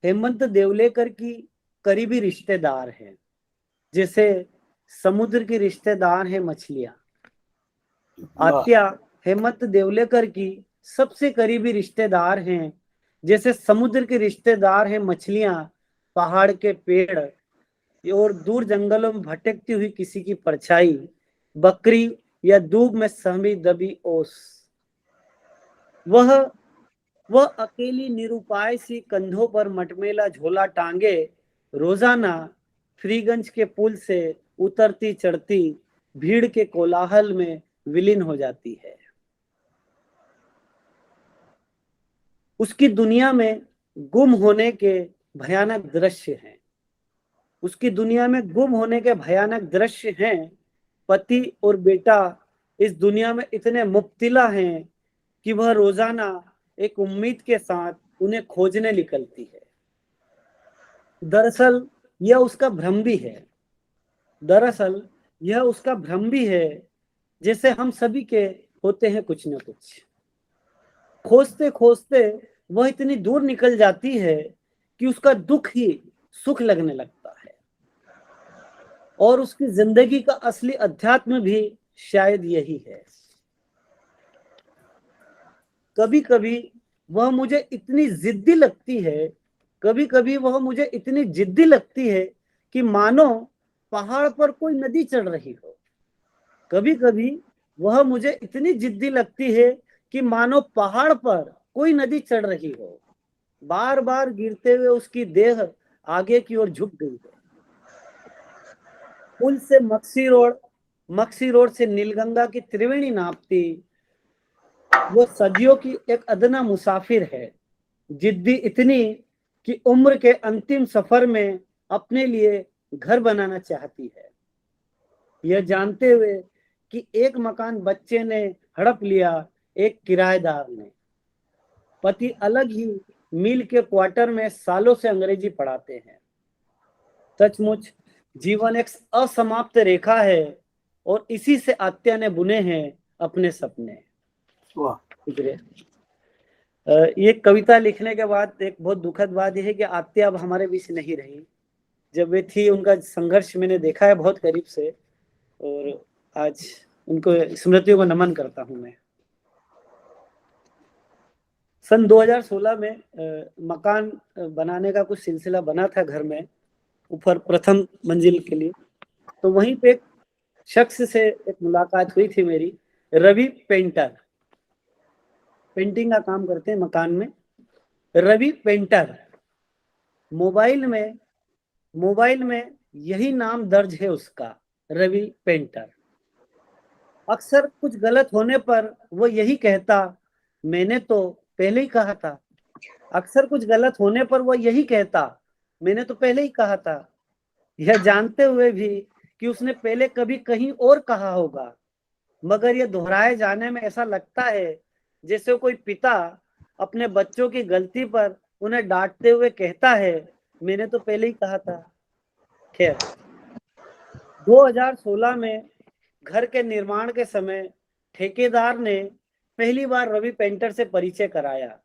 हेमंत देवलेकर की करीबी रिश्तेदार है, जैसे समुद्र की रिश्तेदार है मछलियां। आत्या हेमंत देवलेकर की सबसे करीबी रिश्तेदार हैं, जैसे समुद्र के रिश्तेदार हैं मछलियां, पहाड़ के पेड़ और दूर जंगलों में भटकती हुई किसी की परछाई, बकरी या दूब में सहमी दबी ओस। वह अकेली निरुपाय सी कंधों पर मटमेला झोला टांगे रोजाना फ्रीगंज के पुल से उतरती चढ़ती भीड़ के कोलाहल में विलीन हो जाती है। उसकी दुनिया में गुम होने के भयानक दृश्य हैं। उसकी दुनिया में गुम होने के भयानक दृश्य हैं। पति और बेटा इस दुनिया में इतने मुब्तिला हैं कि वह रोजाना एक उम्मीद के साथ उन्हें खोजने निकलती है। दरअसल यह उसका भ्रम भी है, जैसे हम सभी के होते हैं कुछ न कुछ। खोजते खोजते वह इतनी दूर निकल जाती है कि उसका दुख ही सुख लगने लगता है। और उसकी जिंदगी का असली अध्यात्म भी शायद यही है। कभी कभी वह मुझे इतनी जिद्दी लगती है कि मानो पहाड़ पर कोई नदी चढ़ रही हो। कभी कभी वह मुझे इतनी जिद्दी लगती है कि मानो पहाड़ पर कोई नदी चढ़ रही हो, बार बार गिरते हुए उसकी देह आगे की ओर झुक गई है। पुल से मक्सी रोड से नीलगंगा की त्रिवेणी नापती वो सदियों की एक अदना मुसाफिर है, जिद्दी इतनी कि उम्र के अंतिम सफर में अपने लिए घर बनाना चाहती है, यह जानते हुए कि एक मकान बच्चे ने हड़प लिया, एक किराएदार ने। पति अलग ही मील के क्वार्टर में सालों से अंग्रेजी पढ़ाते हैं। सचमुच जीवन एक असमाप्त रेखा है और इसी से आत्या ने बुने हैं अपने सपने। वाह। ये कविता लिखने के बाद एक बहुत दुखद बात यह है कि आत्या अब हमारे बीच नहीं रही। जब वे थी उनका संघर्ष मैंने देखा है बहुत करीब से, और आज उनको स्मृतियों को नमन करता हूं मैं। सन 2016 में मकान बनाने का कुछ सिलसिला बना था घर में, ऊपर प्रथम मंजिल के लिए। तो वहीं पे एक शख्स से एक मुलाकात हुई थी मेरी, रवि पेंटर, पेंटिंग का काम करते हैं मकान में। रवि पेंटर, मोबाइल में यही नाम दर्ज है उसका, रवि पेंटर। अक्सर कुछ गलत होने पर वो यही कहता, मैंने तो पहले ही कहा था। अक्सर कुछ गलत होने पर वो यही कहता, मैंने तो पहले ही कहा था, यह जानते हुए भी कि उसने पहले कभी कहीं और कहा होगा, मगर यह दोहराए जाने में ऐसा लगता है जैसे कोई पिता अपने बच्चों की गलती पर उन्हें डांटते हुए कहता है, मैंने तो पहले ही कहा था। खैर, 2016 में घर के निर्माण के समय ठेकेदार ने पहली बार रवि पेंटर से परिचय कराया।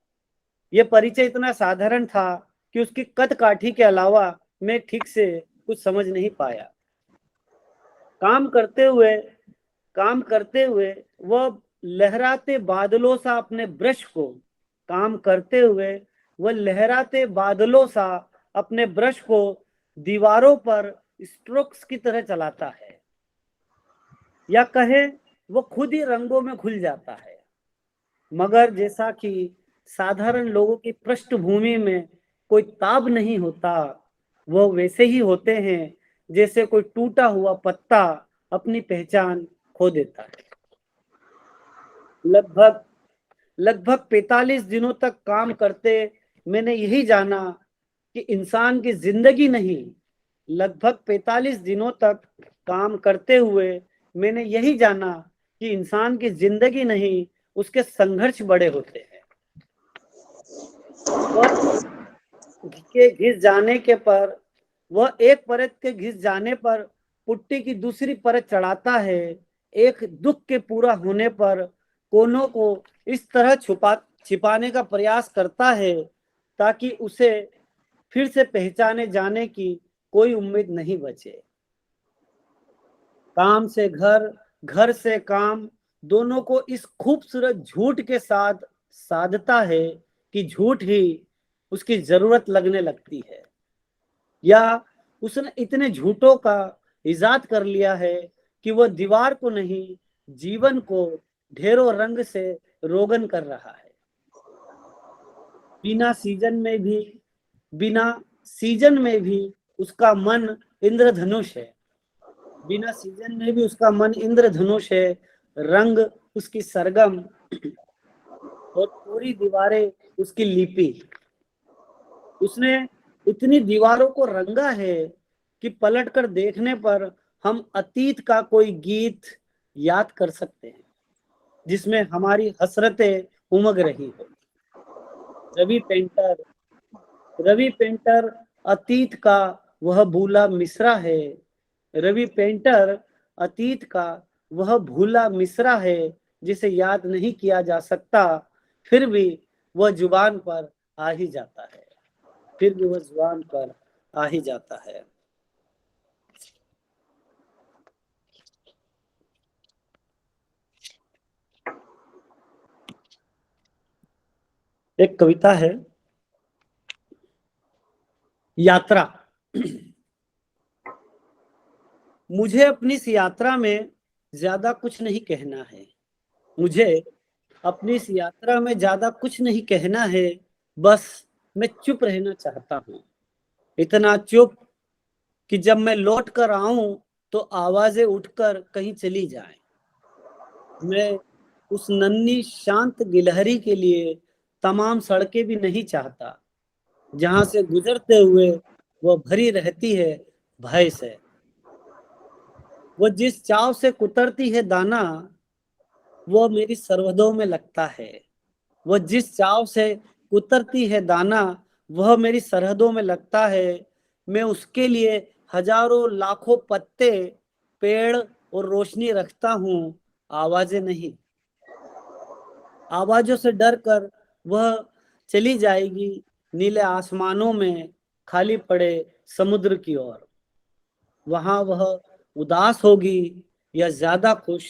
यह परिचय इतना साधारण था कि उसकी कद काठी के अलावा मैं ठीक से कुछ समझ नहीं पाया। काम करते हुए वह लहराते बादलों सा अपने ब्रश को दीवारों पर स्ट्रोक्स की तरह चलाता है, या कहे वो खुद ही रंगों में घुल जाता है। मगर जैसा कि साधारण लोगों की पृष्ठभूमि में कोई ताब नहीं होता, वो वैसे ही होते हैं जैसे कोई टूटा हुआ पत्ता अपनी पहचान खो देता है। लगभग 45 दिनों तक काम करते मैंने यही जाना कि इंसान की जिंदगी नहीं, लगभग 45 दिनों तक काम करते हुए मैंने यही जाना कि इंसान की जिंदगी नहीं, उसके संघर्ष बड़े होते हैं। वह एक परत के घिस जाने पर पुट्टी की दूसरी परत चढ़ाता है, एक दुख के पूरा होने पर कोनों को इस तरह छिपाने का प्रयास करता है ताकि उसे फिर से पहचाने जाने की कोई उम्मीद नहीं बचे। काम से घर, घर से काम, दोनों को इस खूबसूरत झूठ के साथ साधता है कि झूठ ही उसकी जरूरत लगने लगती है, या उसने इतने झूठों का इजाद कर लिया है कि वह दीवार को नहीं, जीवन को ढेरों रंग से रोगन कर रहा है। बिना सीजन में भी उसका मन इंद्रधनुष है, बिना सीजन में भी उसका मन इंद्रधनुष है, रंग उसकी सरगम और पूरी दीवारें उसकी लिपि। उसने इतनी दीवारों को रंगा है कि पलटकर देखने पर हम अतीत का कोई गीत याद कर सकते हैं जिसमें हमारी हसरतें उमग रही हो। रवि पेंटर अतीत का वह भूला मिसरा है, रवि पेंटर अतीत का वह भूला मिसरा है जिसे याद नहीं किया जा सकता, फिर भी वह जुबान पर आ ही जाता है, एक कविता है, यात्रा। मुझे अपनी इस यात्रा में ज्यादा कुछ नहीं कहना है, मुझे अपनी इस यात्रा में ज्यादा कुछ नहीं कहना है, बस मैं चुप रहना चाहता हूँ। इतना चुप कि जब मैं लौट कर आऊं तो आवाजें उठकर कहीं चली जाएं। मैं उस नन्ही शांत गिलहरी के लिए तमाम सड़कें भी नहीं चाहता, जहां से गुजरते हुए वह भरी रहती है भय से। वो जिस चाव से कुतरती है दाना, वो मेरी सरहदों में लगता है। वो जिस चाव से कुतरती है दाना, वह मेरी सरहदों में लगता है। मैं उसके लिए हजारों लाखों पत्ते, पेड़ और रोशनी रखता हूँ, आवाजें नहीं। आवाजों से डर कर वह चली जाएगी नीले आसमानों में खाली पड़े समुद्र की ओर। वहां वह उदास होगी या ज्यादा खुश,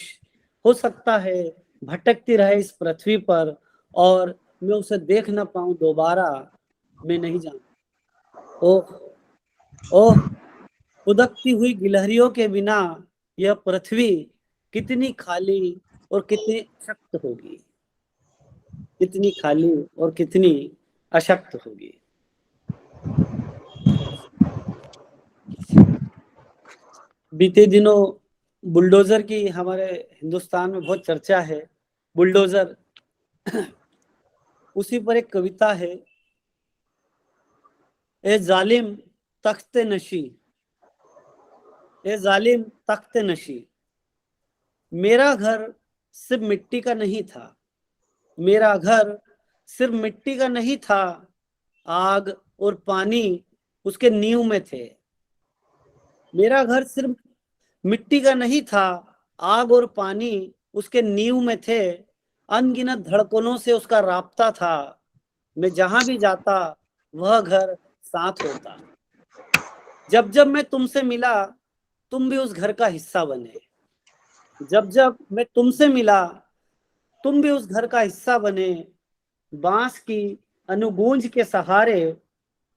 हो सकता है भटकती रहे इस पृथ्वी पर और मैं उसे देख न पाऊं दोबारा, मैं नहीं जानता। ओह ओह, उदकती हुई गिलहरियों के बिना यह पृथ्वी कितनी खाली और कितनी अशक्त होगी, कितनी खाली और कितनी अशक्त होगी। बीते दिनों बुलडोजर की हमारे हिंदुस्तान में बहुत चर्चा है। बुलडोजर, उसी पर एक कविता है। ए जालिम तख्ते नशी, ए जालिम तख्ते नशी, मेरा घर सिर्फ मिट्टी का नहीं था। मेरा घर सिर्फ मिट्टी का नहीं था, आग और पानी उसके नींव में थे। मेरा घर सिर्फ मिट्टी का नहीं था, आग और पानी उसके नींव में थे। अनगिनत धड़कनों से उसका राब्ता था। मैं जहां भी जाता वह घर साथ होता। जब जब मैं तुमसे मिला, तुम भी उस घर का हिस्सा बने। जब जब मैं तुमसे मिला, तुम भी उस घर का हिस्सा बने। बांस की अनुगूंज के सहारे,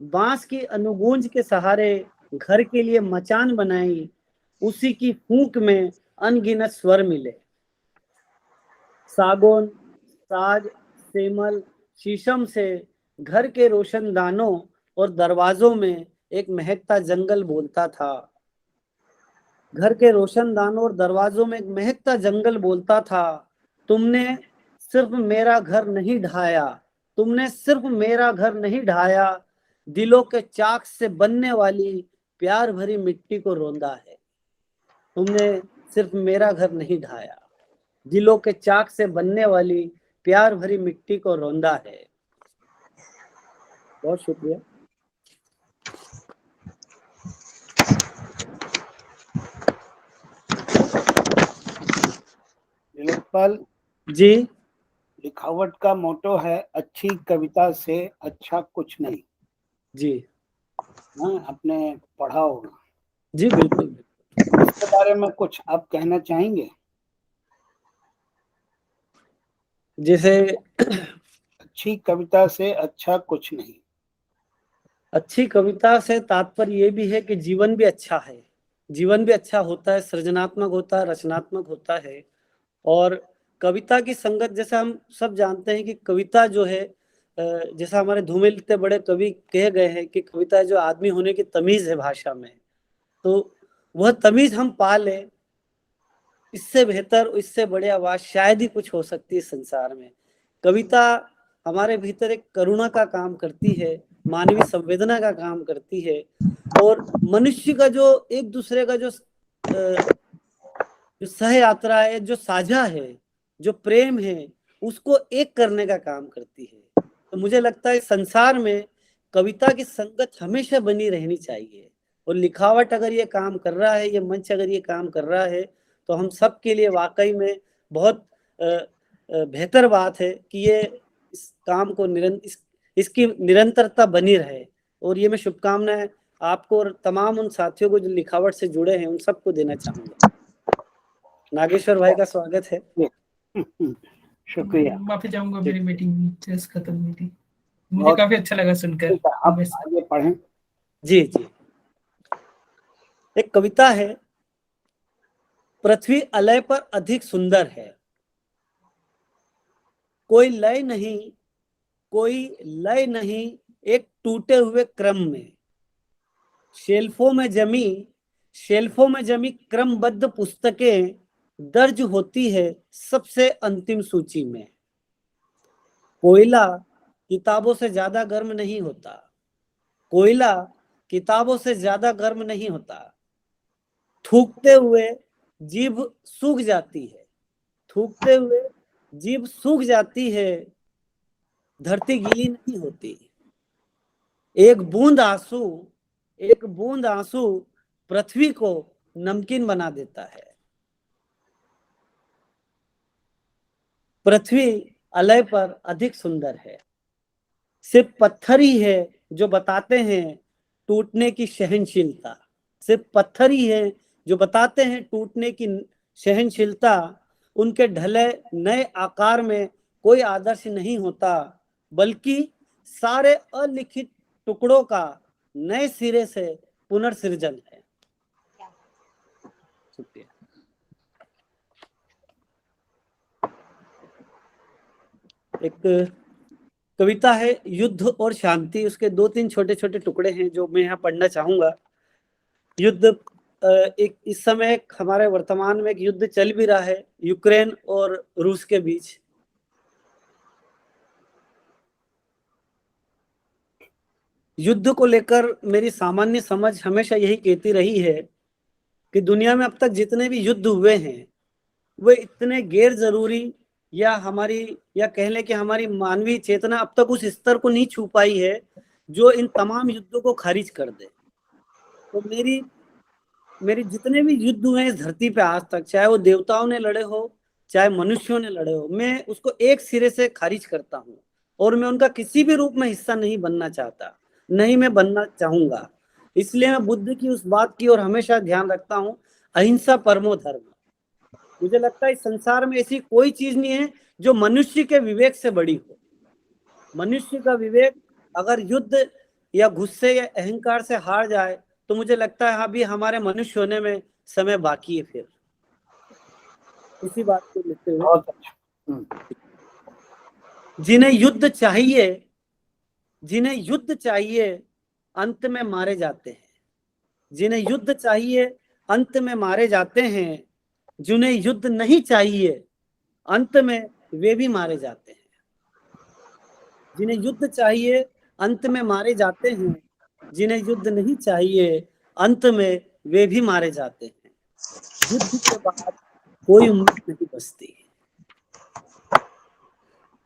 बांस की अनुगूंज के सहारे घर के लिए मचान बनाई। उसी की फूंक में अनगिनत स्वर मिले। सागौन, साज, सेमल, शीशम से घर के रोशनदानों और दरवाजों में एक महकता जंगल बोलता था। घर के रोशनदानों और दरवाजों में एक महकता जंगल बोलता था, तुमने सिर्फ मेरा घर नहीं ढाया, तुमने सिर्फ मेरा घर नहीं ढाया, दिलों के चाक से बनने वाली प्यार भरी मिट्टी को रौंदा है। तुमने सिर्फ मेरा घर नहीं ढाया, दिलों के चाक से बनने वाली प्यार भरी मिट्टी को रौंदा है। बहुत शुक्रिया। विलोकपाल जी लिखावट का मोटो है, अच्छी कविता से अच्छा कुछ नहीं। जी हाँ, आपने पढ़ा होगा। जी, बिल्कुल। इसके बारे में कुछ आप कहना चाहेंगे? जैसे अच्छी कविता से अच्छा कुछ नहीं। अच्छी कविता से तात्पर्य ये भी है कि जीवन भी अच्छा है, जीवन भी अच्छा होता है, सृजनात्मक होता है, रचनात्मक होता है। और कविता की संगत, जैसे हम सब जानते हैं कि कविता जो है, जैसा हमारे धूमिल इतने बड़े कवि कहे गए हैं कि कविता जो आदमी होने की तमीज है भाषा में, तो वह तमीज हम पा ले, इससे बेहतर, इससे बड़े आवाज शायद ही कुछ हो सकती है संसार में। कविता हमारे भीतर एक करुणा का काम करती है, मानवीय संवेदना का काम करती है, और मनुष्य का जो एक दूसरे का जो सह यात्रा है, जो साझा है, जो प्रेम है, उसको एक करने का काम करती है। तो मुझे लगता है संसार में कविता की संगत हमेशा बनी रहनी चाहिए। और लिखावट अगर ये काम कर रहा है, ये मंच अगर ये काम कर रहा है, तो हम सब के लिए वाकई में बहुत बेहतर बात है कि ये इस काम को इसकी निरंतरता बनी रहे। और ये मैं शुभकामनाएं आपको और तमाम उन साथियों को जो लिखावट से जुड़े हैं उन सबको देना चाहूंगा। नागेश्वर भाई का स्वागत है। शुक्रिया। माफी चाहूंगा, मेरी मीटिंग जस्ट खत्म हुई थी, मुझे बहुत काफी अच्छा लगा सुनकर। आप आगे पढ़ें। जी जी। एक कविता है, पृथ्वी अलय पर अधिक सुंदर है। कोई लय नहीं एक टूटे हुए क्रम में, शेल्फों में जमी क्रमबद्ध पुस्तकें दर्ज होती है सबसे अंतिम सूची में। कोयला किताबों से ज्यादा गर्म नहीं होता, कोयला किताबों से ज्यादा गर्म नहीं होता। थूकते हुए जीभ सूख जाती है, थूकते हुए जीभ सूख जाती है, धरती गीली नहीं होती। एक बूंद आंसू पृथ्वी को नमकीन बना देता है। पृथ्वी अलय पर अधिक सुंदर है। सिर्फ पत्थर ही है जो बताते हैं टूटने की सहनशीलता, सिर्फ पत्थर ही है जो बताते हैं टूटने की सहनशीलता। उनके ढले नए आकार में कोई आदर्श नहीं होता, बल्कि सारे अलिखित टुकड़ों का नए सिरे से पुनर्सृजन है। शुक्रिया। एक कविता है युद्ध और शांति, उसके 2-3 छोटे छोटे टुकड़े हैं जो मैं यहाँ पढ़ना चाहूंगा। युद्ध, एक इस समय हमारे वर्तमान में एक युद्ध चल भी रहा है यूक्रेन और रूस के बीच। युद्ध को लेकर मेरी सामान्य समझ हमेशा यही कहती रही है कि दुनिया में अब तक जितने भी युद्ध हुए हैं वे इतने गैर जरूरी या कह लें कि हमारी मानवीय चेतना अब तक उस स्तर को नहीं छू पाई है जो इन तमाम युद्धों को खारिज कर दे। तो मेरी जितने भी युद्ध हुए इस धरती पे आज तक, चाहे वो देवताओं ने लड़े हो चाहे मनुष्यों ने लड़े हो, मैं उसको एक सिरे से खारिज करता हूँ और मैं उनका किसी भी रूप में हिस्सा नहीं बनना चाहता, नहीं मैं बनना चाहूंगा। इसलिए मैं बुद्ध की उस बात की और हमेशा ध्यान रखता हूँ, अहिंसा परमो धर्म। मुझे लगता है इस संसार में ऐसी कोई चीज नहीं है जो मनुष्य के विवेक से बड़ी हो। मनुष्य का विवेक अगर युद्ध या गुस्से या अहंकार से हार जाए तो मुझे लगता है अभी हमारे मनुष्य होने में समय बाकी है। फिर इसी बात को लेते हुए जिन्हें युद्ध चाहिए अंत में मारे जाते हैं, जिन्हें युद्ध चाहिए अंत में मारे जाते हैं, जिन्हें युद्ध नहीं चाहिए अंत में वे भी मारे जाते हैं। जिन्हें युद्ध चाहिए अंत में मारे जाते हैं, जिन्हें युद्ध नहीं चाहिए अंत में वे भी मारे जाते हैं। युद्ध के बाद कोई उम्मीद नहीं बचती।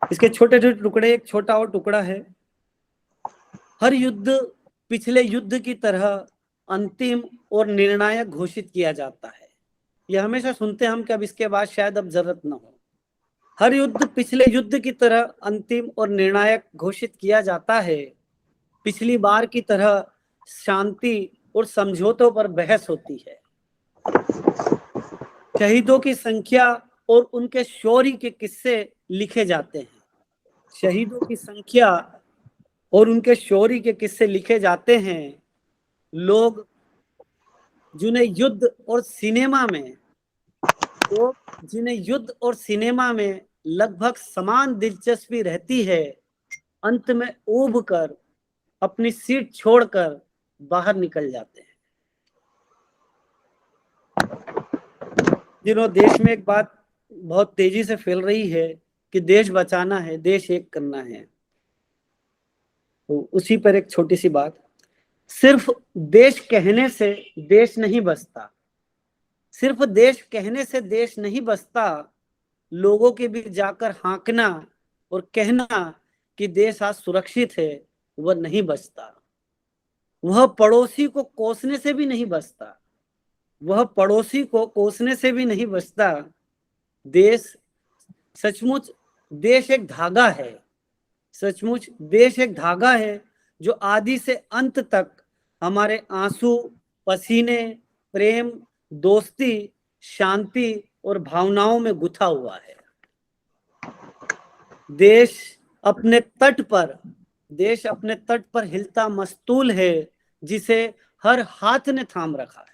इसके छोटे छोटे टुकड़े, एक छोटा और टुकड़ा है, हर युद्ध पिछले युद्ध की तरह अंतिम और निर्णायक घोषित किया जाता है। यह हमेशा सुनते हैं हम कि अब इसके बाद शायद अब जरूरत न हो। हर युद्ध पिछले युद्ध की तरह अंतिम और निर्णायक घोषित किया जाता है। पिछली बार की तरह शांति और समझौतों पर बहस होती है। शहीदों की संख्या और उनके शौर्य के किस्से लिखे जाते हैं। शहीदों की संख्या और उनके शौर्य के किस्से लिखे जाते हैं। लोग जिन्हें युद्ध और सिनेमा में लगभग समान दिलचस्पी रहती है, अंत में ऊब कर अपनी सीट छोड़कर बाहर निकल जाते हैं। जिन्होंने देश में एक बात बहुत तेजी से फैल रही है कि देश बचाना है, देश एक करना है, तो उसी पर एक छोटी सी बात। सिर्फ देश कहने से देश नहीं बसता, सिर्फ देश कहने से देश नहीं बसता, लोगों के बीच जाकर हाँकना और कहना कि देश आज सुरक्षित है वह नहीं बचता। वह पड़ोसी को कोसने से भी नहीं बचता, वह पड़ोसी को कोसने से भी नहीं बचता। सचमुच देश एक धागा है, सचमुच देश एक धागा है जो आदि से अंत तक हमारे आंसू, पसीने, प्रेम, दोस्ती, शांति और भावनाओं में गुथा हुआ है। देश अपने तट पर हिलता मस्तूल है जिसे हर हाथ ने थाम रखा है।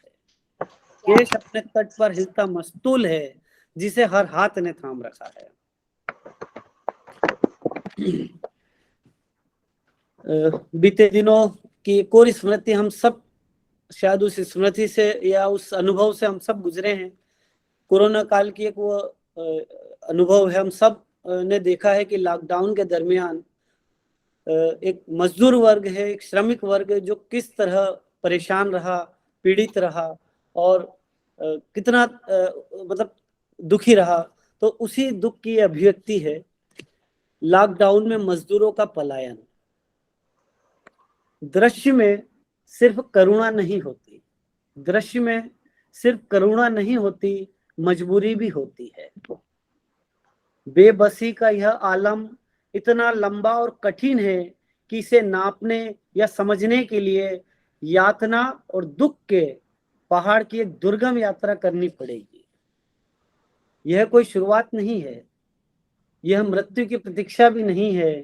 देश अपने तट पर हिलता मस्तूल है जिसे हर हाथ ने थाम रखा है। बीते दिनों की एक और स्मृति, हम सब शायद उस स्मृति से या उस अनुभव से हम सब गुजरे हैं। कोरोना काल की एक वो अनुभव है, हम सब ने देखा है कि लॉकडाउन के दरमियान एक मजदूर वर्ग है, एक श्रमिक वर्ग है, जो किस तरह परेशान रहा, पीड़ित रहा और कितना मतलब दुखी रहा। तो उसी दुख की अभिव्यक्ति है लॉकडाउन में मजदूरों का पलायन। दृश्य में सिर्फ करुणा नहीं होती, दृश्य में सिर्फ करुणा नहीं होती, मजबूरी भी होती है। बेबसी का यह आलम इतना लंबा और कठिन है कि इसे नापने या समझने के लिए यातना और दुख के पहाड़ की एक दुर्गम यात्रा करनी पड़ेगी। यह कोई शुरुआत नहीं है, यह मृत्यु की प्रतीक्षा भी नहीं है।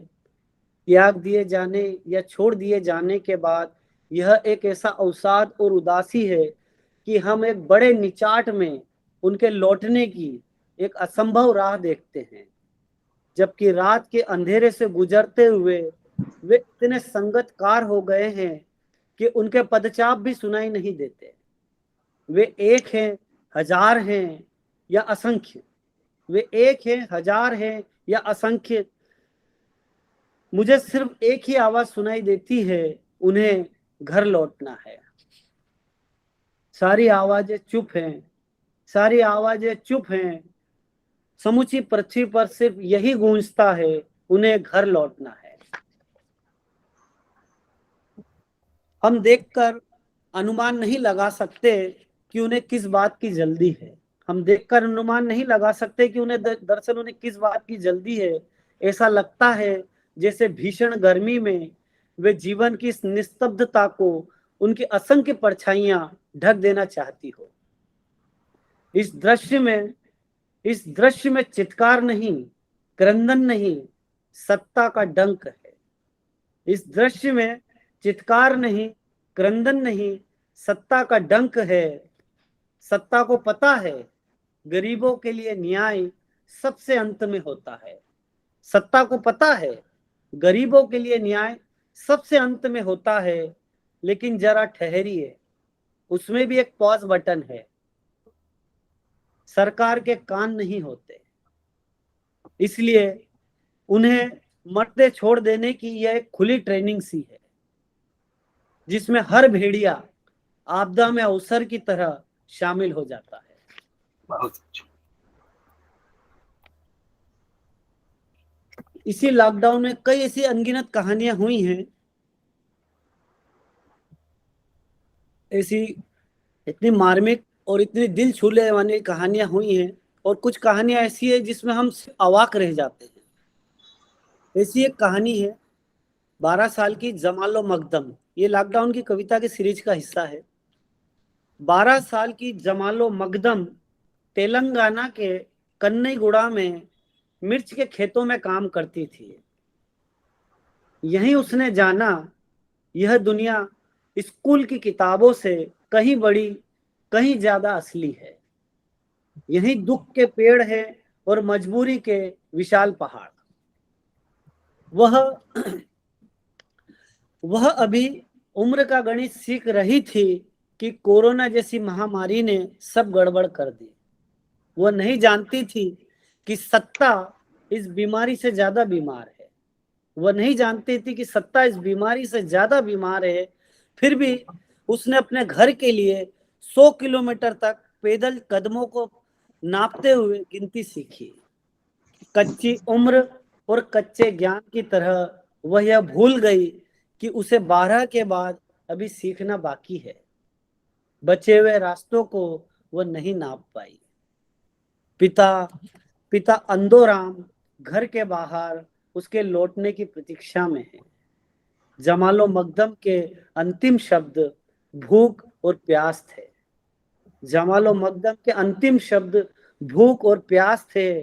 त्याग दिए जाने या छोड़ दिए जाने के बाद यह एक ऐसा अवसाद और उदासी है कि हम एक बड़े निचाट में उनके लौटने की एक असंभव राह देखते हैं, जबकि रात के अंधेरे से गुजरते हुए वे इतने संगतकार हो गए हैं कि उनके पदचाप भी सुनाई नहीं देते। वे एक हैं, हजार हैं या असंख्य, वे एक हैं, हजार हैं या असंख्य। मुझे सिर्फ एक ही आवाज सुनाई देती है, उन्हें घर लौटना है। सारी आवाजें चुप हैं, सारी आवाजें चुप हैं। समूची पृथ्वी पर सिर्फ यही गूंजता है, उन्हें घर लौटना है। हम देखकर अनुमान नहीं लगा सकते कि उन्हें किस बात की जल्दी है। हम देखकर अनुमान नहीं लगा सकते कि दरअसल उन्हें किस बात की जल्दी है। ऐसा लगता है जैसे भीषण गर्मी में वे जीवन की इस निस्तब्धता को उनकी असंख्य परछाइयां ढक देना चाहती हो। इस दृश्य में चित्कार नहीं, क्रंदन नहीं, सत्ता का डंक है। इस दृश्य में चित्कार नहीं, क्रंदन नहीं, सत्ता का डंक है। सत्ता को पता है गरीबों के लिए न्याय सबसे अंत में होता है। सत्ता को पता है गरीबों के लिए न्याय सबसे अंत में होता है। लेकिन जरा ठहरिए, उसमें भी एक पॉज बटन है। सरकार के कान नहीं होते, इसलिए उन्हें मरते छोड़ देने की यह एक खुली ट्रेनिंग सी है, जिसमें हर भेड़िया आपदा में अवसर की तरह शामिल हो जाता है। बहुत अच्छा। इसी लॉकडाउन में कई ऐसी अनगिनत कहानियां हुई हैं, ऐसी इतनी मार्मिक और इतनी दिल छूने वाली कहानियां हुई हैं, और कुछ कहानियां ऐसी है जिसमें हम अवाक रह जाते हैं। ऐसी एक कहानी है 12 साल की जमालो मकदम। ये लॉकडाउन की कविता की सीरीज का हिस्सा है। 12 साल की जमालो मकदम तेलंगाना के कन्नईगुड़ा में मिर्च के खेतों में काम करती थी। यहीं उसने जाना यह दुनिया स्कूल की किताबों से कहीं बड़ी, कहीं ज्यादा असली है। यहीं दुख के पेड़ है और मजबूरी के विशाल पहाड़। वह अभी उम्र का गणित सीख रही थी कि कोरोना जैसी महामारी ने सब गड़बड़ कर दी। वह नहीं जानती थी कि सत्ता इस बीमारी से ज्यादा बीमार है। वह नहीं जानती थी कि सत्ता इस बीमारी से ज्यादा बीमार है। फिर भी उसने अपने घर के लिए 100 किलोमीटर तक पैदल कदमों को नापते हुए गिनती सीखी। कच्ची उम्र और कच्चे ज्ञान की तरह वह यह भूल गई कि उसे 12 के बाद अभी सीखना बाकी है। बचे हुए रास्तों को वह नहीं नाप पाई। पिता अंदोराम घर के बाहर उसके लौटने की प्रतीक्षा में है। जमालो मकदम के अंतिम शब्द भूख और प्यास थे। जमालो मकदम के अंतिम शब्द भूख और प्यास थे।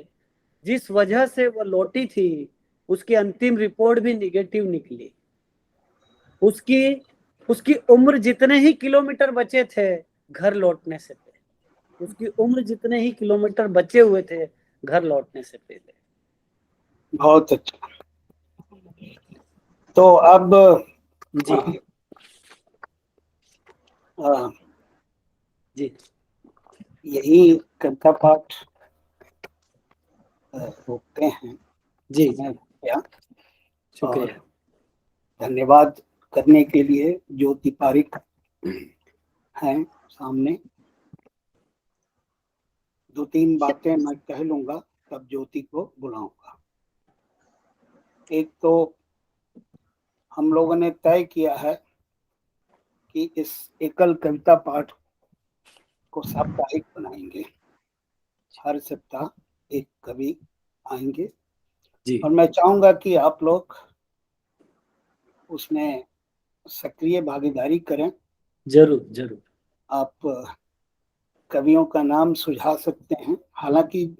जिस वजह से वह लौटी थी उसकी अंतिम रिपोर्ट भी निगेटिव निकली। उसकी उम्र जितने ही किलोमीटर बचे थे घर लौटने से पहले, उसकी उम्र जितने ही किलोमीटर बचे हुए थे घर लौटने से पहले। बहुत अच्छा। तो अब जी आ, जी यही कविता पाठ रोकते हैं, जी समय हो गया। और शुक्रिया। धन्यवाद करने के लिए ज्योति पारिक हैं सामने। 2-3 बातें मैं कह लूंगा, तब ज्योति को बुलाऊंगा। एक तो हम लोगों ने तय किया है कि इस एकल कविता पाठ को साप्ताहिक बनाएंगे। हर सप्ताह एक कवि आएंगे जी और मैं चाहूंगा कि आप लोग उसमें सक्रिय भागीदारी करें। जरूर जरूर। आप कवियों का नाम सुझा सकते हैं, हालांकि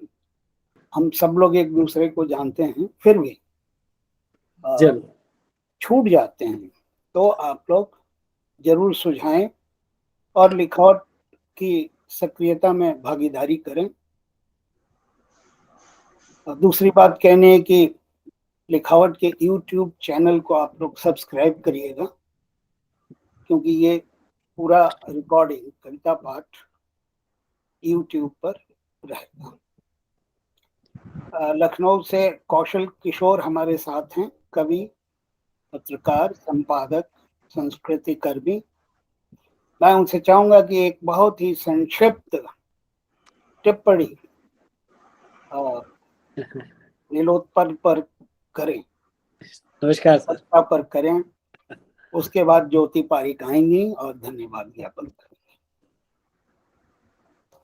हम सब लोग एक दूसरे को जानते हैं, फिर भी जरूर छूट जाते हैं, तो आप लोग जरूर सुझाएं और लिखावट की सक्रियता में भागीदारी करें। और दूसरी बात कहनी है कि लिखावट के YouTube चैनल को आप लोग सब्सक्राइब करिएगा, क्योंकि ये पूरा रिकॉर्डिंग कविता पाठ YouTube पर रहेगा। लखनऊ से कौशल किशोर हमारे साथ हैं, कवि, पत्रकार, संपादक, संस्कृति कर्मी। मैं उनसे चाहूंगा कि एक बहुत ही संक्षिप्त टिप्पणी नीलोत्पल पर करें, नमस्कार सर। कविता पर करें। उसके बाद ज्योति पारिक आएंगी और धन्यवाद ज्ञापन करेंगे।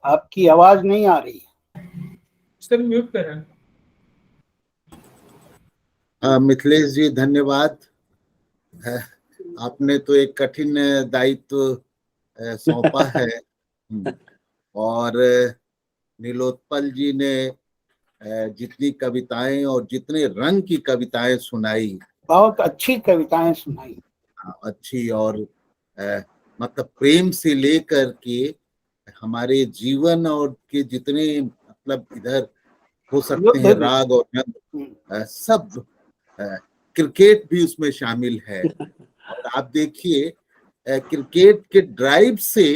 आपकी आवाज नहीं आ रही है। सर म्यूट करें। मिथिलेश जी धन्यवाद। आपने तो एक कठिन दायित्व सौंपा है। और नीलोत्पल जी ने जितनी कविताएं और जितने रंग की कविताएं सुनाई, बहुत अच्छी कविताएं सुनाई। अच्छी और मतलब प्रेम से लेकर के हमारे जीवन और के जितने मतलब इधर हो सकते हैं राग और रंग, सब क्रिकेट भी उसमें शामिल है। और आप देखिए क्रिकेट के ड्राइव से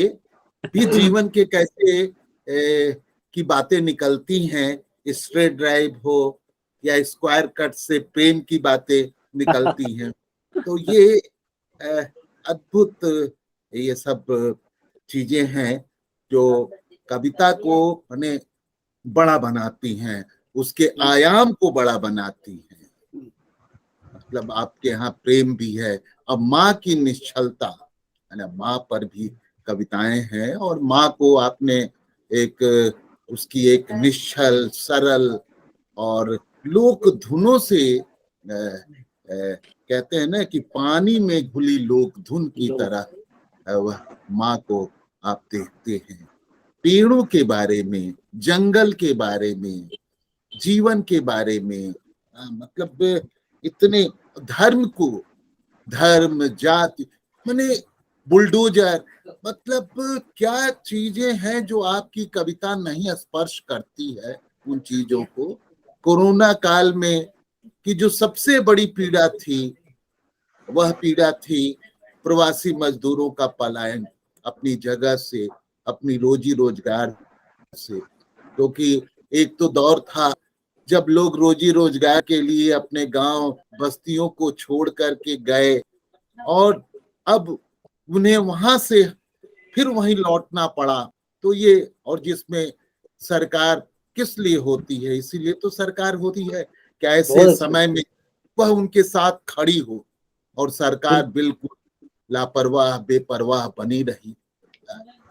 भी जीवन के कैसे की बातें निकलती हैं, स्ट्रेट ड्राइव हो या स्क्वायर कट से प्रेम की बातें निकलती हैं। तो ये अद्भुत ये सब चीजें हैं जो कविता को माने बड़ा बनाती हैं, उसके आयाम को बड़ा बनाती हैं। मतलब आपके यहाँ प्रेम भी है। अब माँ की निश्चलता, माँ पर भी कविताएं हैं और माँ को आपने एक उसकी एक निश्चल सरल और लोक धुनों से कहते हैं ना कि पानी में घुली लोक धुन की तरह वह माँ को आप देखते हैं। पेड़ों के बारे में, जंगल के बारे में, जीवन के बारे में, मतलब इतने धर्म को, धर्म जाति माने बुलडोजर, मतलब क्या चीजें हैं जो आपकी कविता नहीं स्पर्श करती है उन चीजों को। कोरोना काल में कि जो सबसे बड़ी पीड़ा थी वह पीड़ा थी प्रवासी मजदूरों का पलायन अपनी जगह से, अपनी रोजी रोजगार से। क्योंकि एक तो दौर था जब लोग रोजी रोजगार के लिए अपने गांव बस्तियों को छोड़ करके गए और अब उन्हें वहां से फिर वहीं लौटना पड़ा। तो ये, और जिसमें सरकार किस लिए होती है, इसीलिए तो सरकार होती है कि ऐसे समय में वह उनके साथ खड़ी हो, और सरकार बिल्कुल लापरवाह बेपरवाह बनी रही।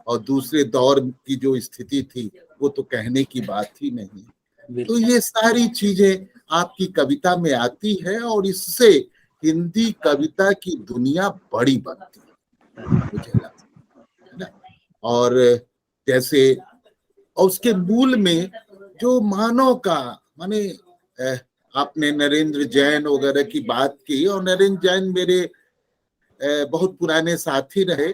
और दूसरे दौर की जो स्थिति थी वो तो कहने की बात ही नहीं। तो ये सारी चीजें आपकी कविता में आती है और इससे हिंदी कविता की दुनिया बड़ी बनती है, मुझे लगता है ना। और जैसे और उसके मूल में जो मानव का माने आपने नरेंद्र जैन वगैरह की बात की, और नरेंद्र जैन मेरे बहुत पुराने साथी रहे।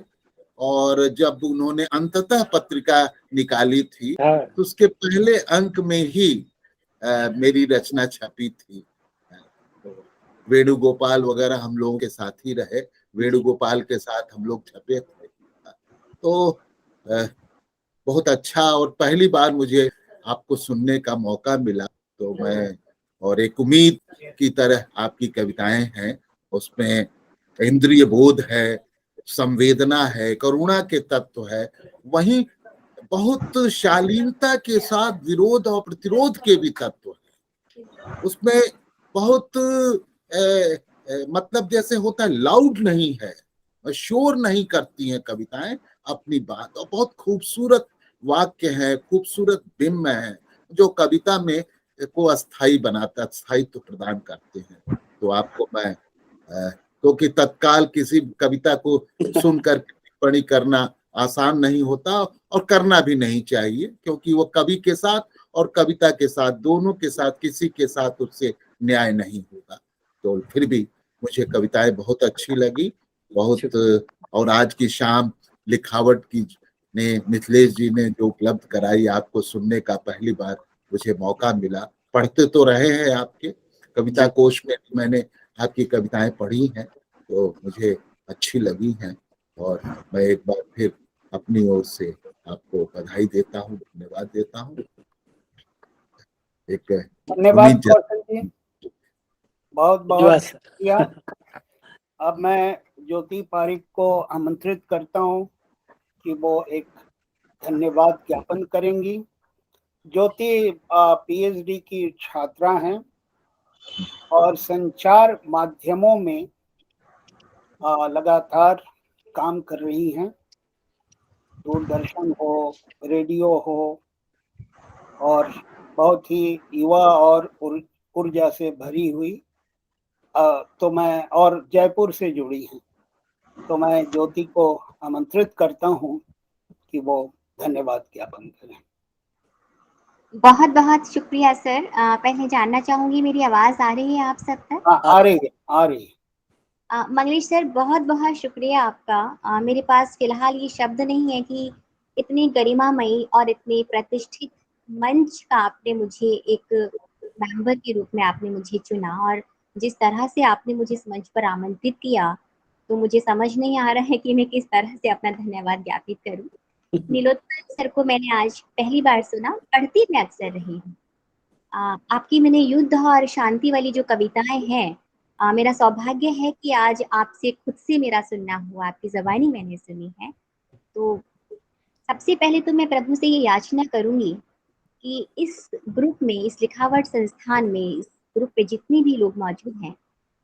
और जब उन्होंने अंततः पत्रिका निकाली थी तो उसके पहले अंक में ही मेरी रचना छपी थी। तो वेणुगोपाल वगैरह हम लोगों के साथ ही रहे, वेणुगोपाल के साथ हम लोग छपे थे। तो बहुत अच्छा, और पहली बार मुझे आपको सुनने का मौका मिला, तो मैं, और एक उम्मीद की तरह आपकी कविताएं हैं, उसमें इंद्रिय बोध है, संवेदना है, करुणा के तत्व है, वहीं बहुत शालीनता के साथ विरोध और प्रतिरोध के भी तत्व है। उसमें बहुत मतलब जैसे होता है, लाउड नहीं है, शोर नहीं करती हैं कविताएं अपनी बात, और बहुत खूबसूरत वाक्य है, खूबसूरत बिंब है जो कविता में को अस्थाई बनाता, स्थायित्व प्रदान करते हैं। तो आपको मैं क्योंकि तत्काल किसी कविता को सुनकर टिप्पणी करना आसान नहीं होता, और करना भी नहीं चाहिए, क्योंकि वो कवि के साथ और कविता के साथ, दोनों के साथ, किसी के साथ उससे न्याय नहीं होगा। तो फिर भी मुझे कविताएं बहुत अच्छी लगी, बहुत। और आज की शाम लिखावट की ने, मिथिलेश जी ने जो उपलब्ध कराई, आपको सुनने का पहली बार मुझे मौका मिला। पढ़ते तो रहे हैं, आपके कविता कोश में मैंने आपकी कविताएं पढ़ी हैं, तो मुझे अच्छी लगी हैं, और मैं एक बार फिर अपनी ओर से आपको बधाई देता हूँ, धन्यवाद देता हूँ। एक धन्यवाद कौशल जी, बहुत बहुत धन्यवाद। शुक्रिया। अब मैं ज्योति पारिक को आमंत्रित करता हूँ कि वो एक धन्यवाद ज्ञापन करेंगी। ज्योति पीएचडी की छात्रा हैं और संचार माध्यमों में लगातार काम कर रही हैं, दूरदर्शन हो, रेडियो हो, और बहुत ही युवा और ऊर्जा से भरी हुई। तो मैं, और जयपुर से जुड़ी हैं, तो मैं ज्योति को आमंत्रित करता हूं कि वो धन्यवाद ज्ञापन करें। बहुत बहुत शुक्रिया सर। पहले जानना चाहूंगी मेरी आवाज आ रही है आप सब तक? हाँ, आ रही है, आ रही है। मंगलेश सर, बहुत बहुत शुक्रिया आपका। मेरे पास फिलहाल ये शब्द नहीं है कि इतनी गरिमामयी और इतने प्रतिष्ठित मंच का आपने मुझे एक मेंबर के रूप में आपने मुझे चुना, और जिस तरह से आपने मुझे इस मंच पर आमंत्रित किया, तो मुझे समझ नहीं आ रहा है कि मैं किस तरह से अपना धन्यवाद ज्ञापित करूं। नीलोत्पल सर को मैंने आज पहली बार सुना, पढ़ती मैं अक्सर रही हूँ। आपकी मैंने युद्ध और शांति वाली जो कविताएं हैं, मेरा सौभाग्य है कि आज आपसे खुद से मेरा सुनना हुआ, आपकी ज़बानी मैंने सुनी है। तो सबसे पहले तो मैं प्रभु से ये याचना करूंगी कि इस ग्रुप में, इस लिखावट संस्थान में, इस ग्रुप पे जितने भी लोग मौजूद हैं,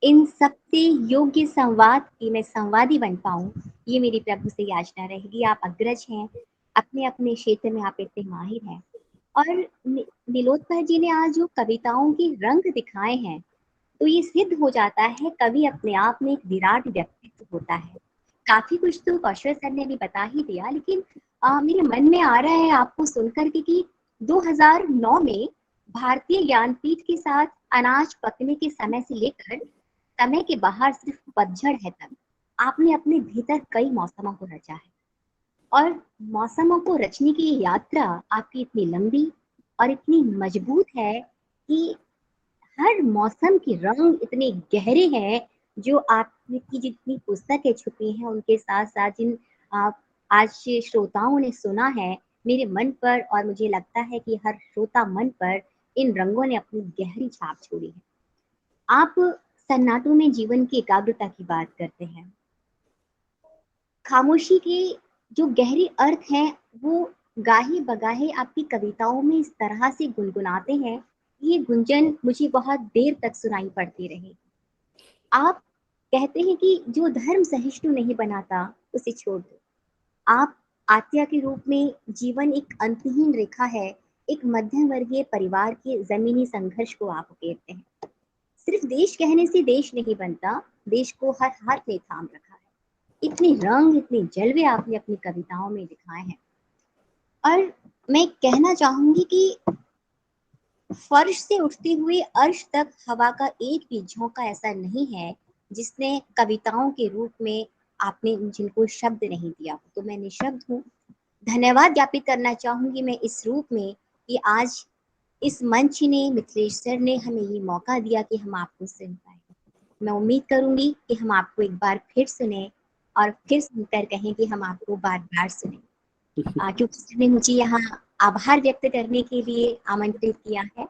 इन सबसे योग्य संवाद की मैं संवादी बन पाऊं, ये मेरी प्रभु से याचना रहेगी। आप अग्रज हैं, अपने अपने क्षेत्र में आप इतने माहिर हैं, और नीलोत्पल जी ने आज जो कविताओं के रंग दिखाए हैं, तो ये सिद्ध हो जाता है कवि अपने आप में एक विराट व्यक्तित्व होता है। काफी कुछ तो कौशल सर ने भी बता ही दिया, लेकिन मेरे मन में आ रहा है आपको सुनकर के कि 2009 में भारतीय ज्ञानपीठ के साथ अनाज पकने के समय से लेकर समय के बाहर सिर्फ पतझड़ है तक आपने अपने भीतर कई मौसमों को रचा है, और मौसमों को रचने की ये यात्रा आपकी इतनी लंबी और इतनी मजबूत है कि हर मौसम के रंग इतने गहरे हैं, जो आपकी जितनी पुस्तकें छुपी हैं उनके साथ साथ जिन आप आज श्रोताओं ने सुना है, मेरे मन पर, और मुझे लगता है कि हर श्रोता मन पर इन रंगों ने अपनी गहरी छाप छोड़ी है। आप सन्नाटों में जीवन की एकाग्रता की बात करते हैं, खामोशी के जो गहरे अर्थ हैं वो गाहे बगाहे आपकी कविताओं में इस तरह से गुनगुनाते हैं, ये गुंजन मुझे बहुत देर तक सुनाई पड़ती रही। आप कहते हैं कि जो धर्म सहिष्णु नहीं बनाता उसे छोड़ दो। आप आत्या के रूप में जीवन एक अंतहीन रेखा है, एक मध्यम वर्गीय परिवार के जमीनी संघर्ष को आप उकेरते हैं। सिर्फ देश कहने से देश नहीं बनता, देश को हर हाथ में थाम रखा है। इतने रंग, इतने जलवे आपने अपनी कविताओं में दिखाए हैं, और मैं कहना चाहूंगी कि फर्श से उठते हुए अर्श तक हवा का एक भी झोंका ऐसा नहीं है जिसने कविताओं के रूप में आपने जिनको शब्द नहीं दिया। तो मैं निशब्द हूँ। धन्यवाद ज्ञापित करना चाहूंगी मैं इस रूप में कि आज इस मंच ने, मिथिलेश सर ने हमें ये मौका दिया कि हम आपको सुन पाए। मैं उम्मीद करूंगी कि हम आपको एक बार फिर सुने और फिर सुनकर कहें कि हम आपको बार बार सुने, क्योंकि सर ने मुझे यहाँ आभार व्यक्त करने के लिए आमंत्रित किया है।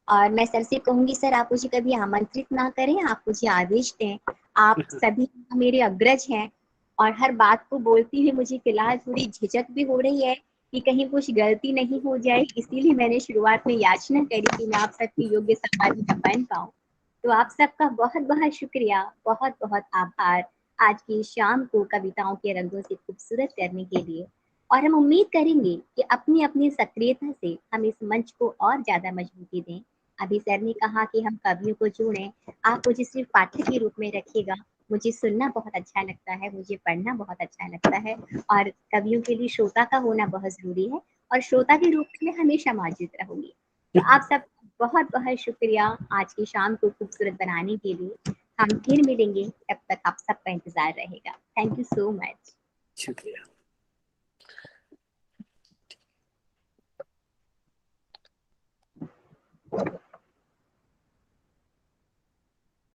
और मैं सर से कहूंगी, सर आप मुझे कभी आमंत्रित ना करें, आप मुझे आदेश दें। आप सभी मेरे अग्रज हैं और हर बात को बोलती हुई मुझे फिलहाल थोड़ी झिझक भी हो रही है कि कहीं कुछ गलती नहीं हो जाए, इसीलिए मैंने शुरुआत में याचना करी कि मैं आप सबके योग्य संवादिका बन पाऊँ। तो आप सबका बहुत बहुत शुक्रिया, बहुत बहुत आभार आज की शाम को कविताओं के रंगों से खूबसूरत करने के लिए। और हम उम्मीद करेंगे कि अपनी अपनी सक्रियता से हम इस मंच को और ज्यादा मजबूती दें। अभी सर ने कहा कि हम कवियों को जोड़ें, आप मुझे सिर्फ पाठक के रूप में रखिएगा। मुझे सुनना बहुत अच्छा लगता है, मुझे पढ़ना बहुत अच्छा लगता है और कवियों के लिए श्रोता का होना बहुत जरूरी है और श्रोता के रूप में हमेशा मौजूद रहूंगी। तो आप सब बहुत बहुत शुक्रिया आज की शाम को खूबसूरत बनाने के लिए। हम फिर मिलेंगे, तब तक आप सबका इंतजार रहेगा। Thank you so much. शुक्रिया।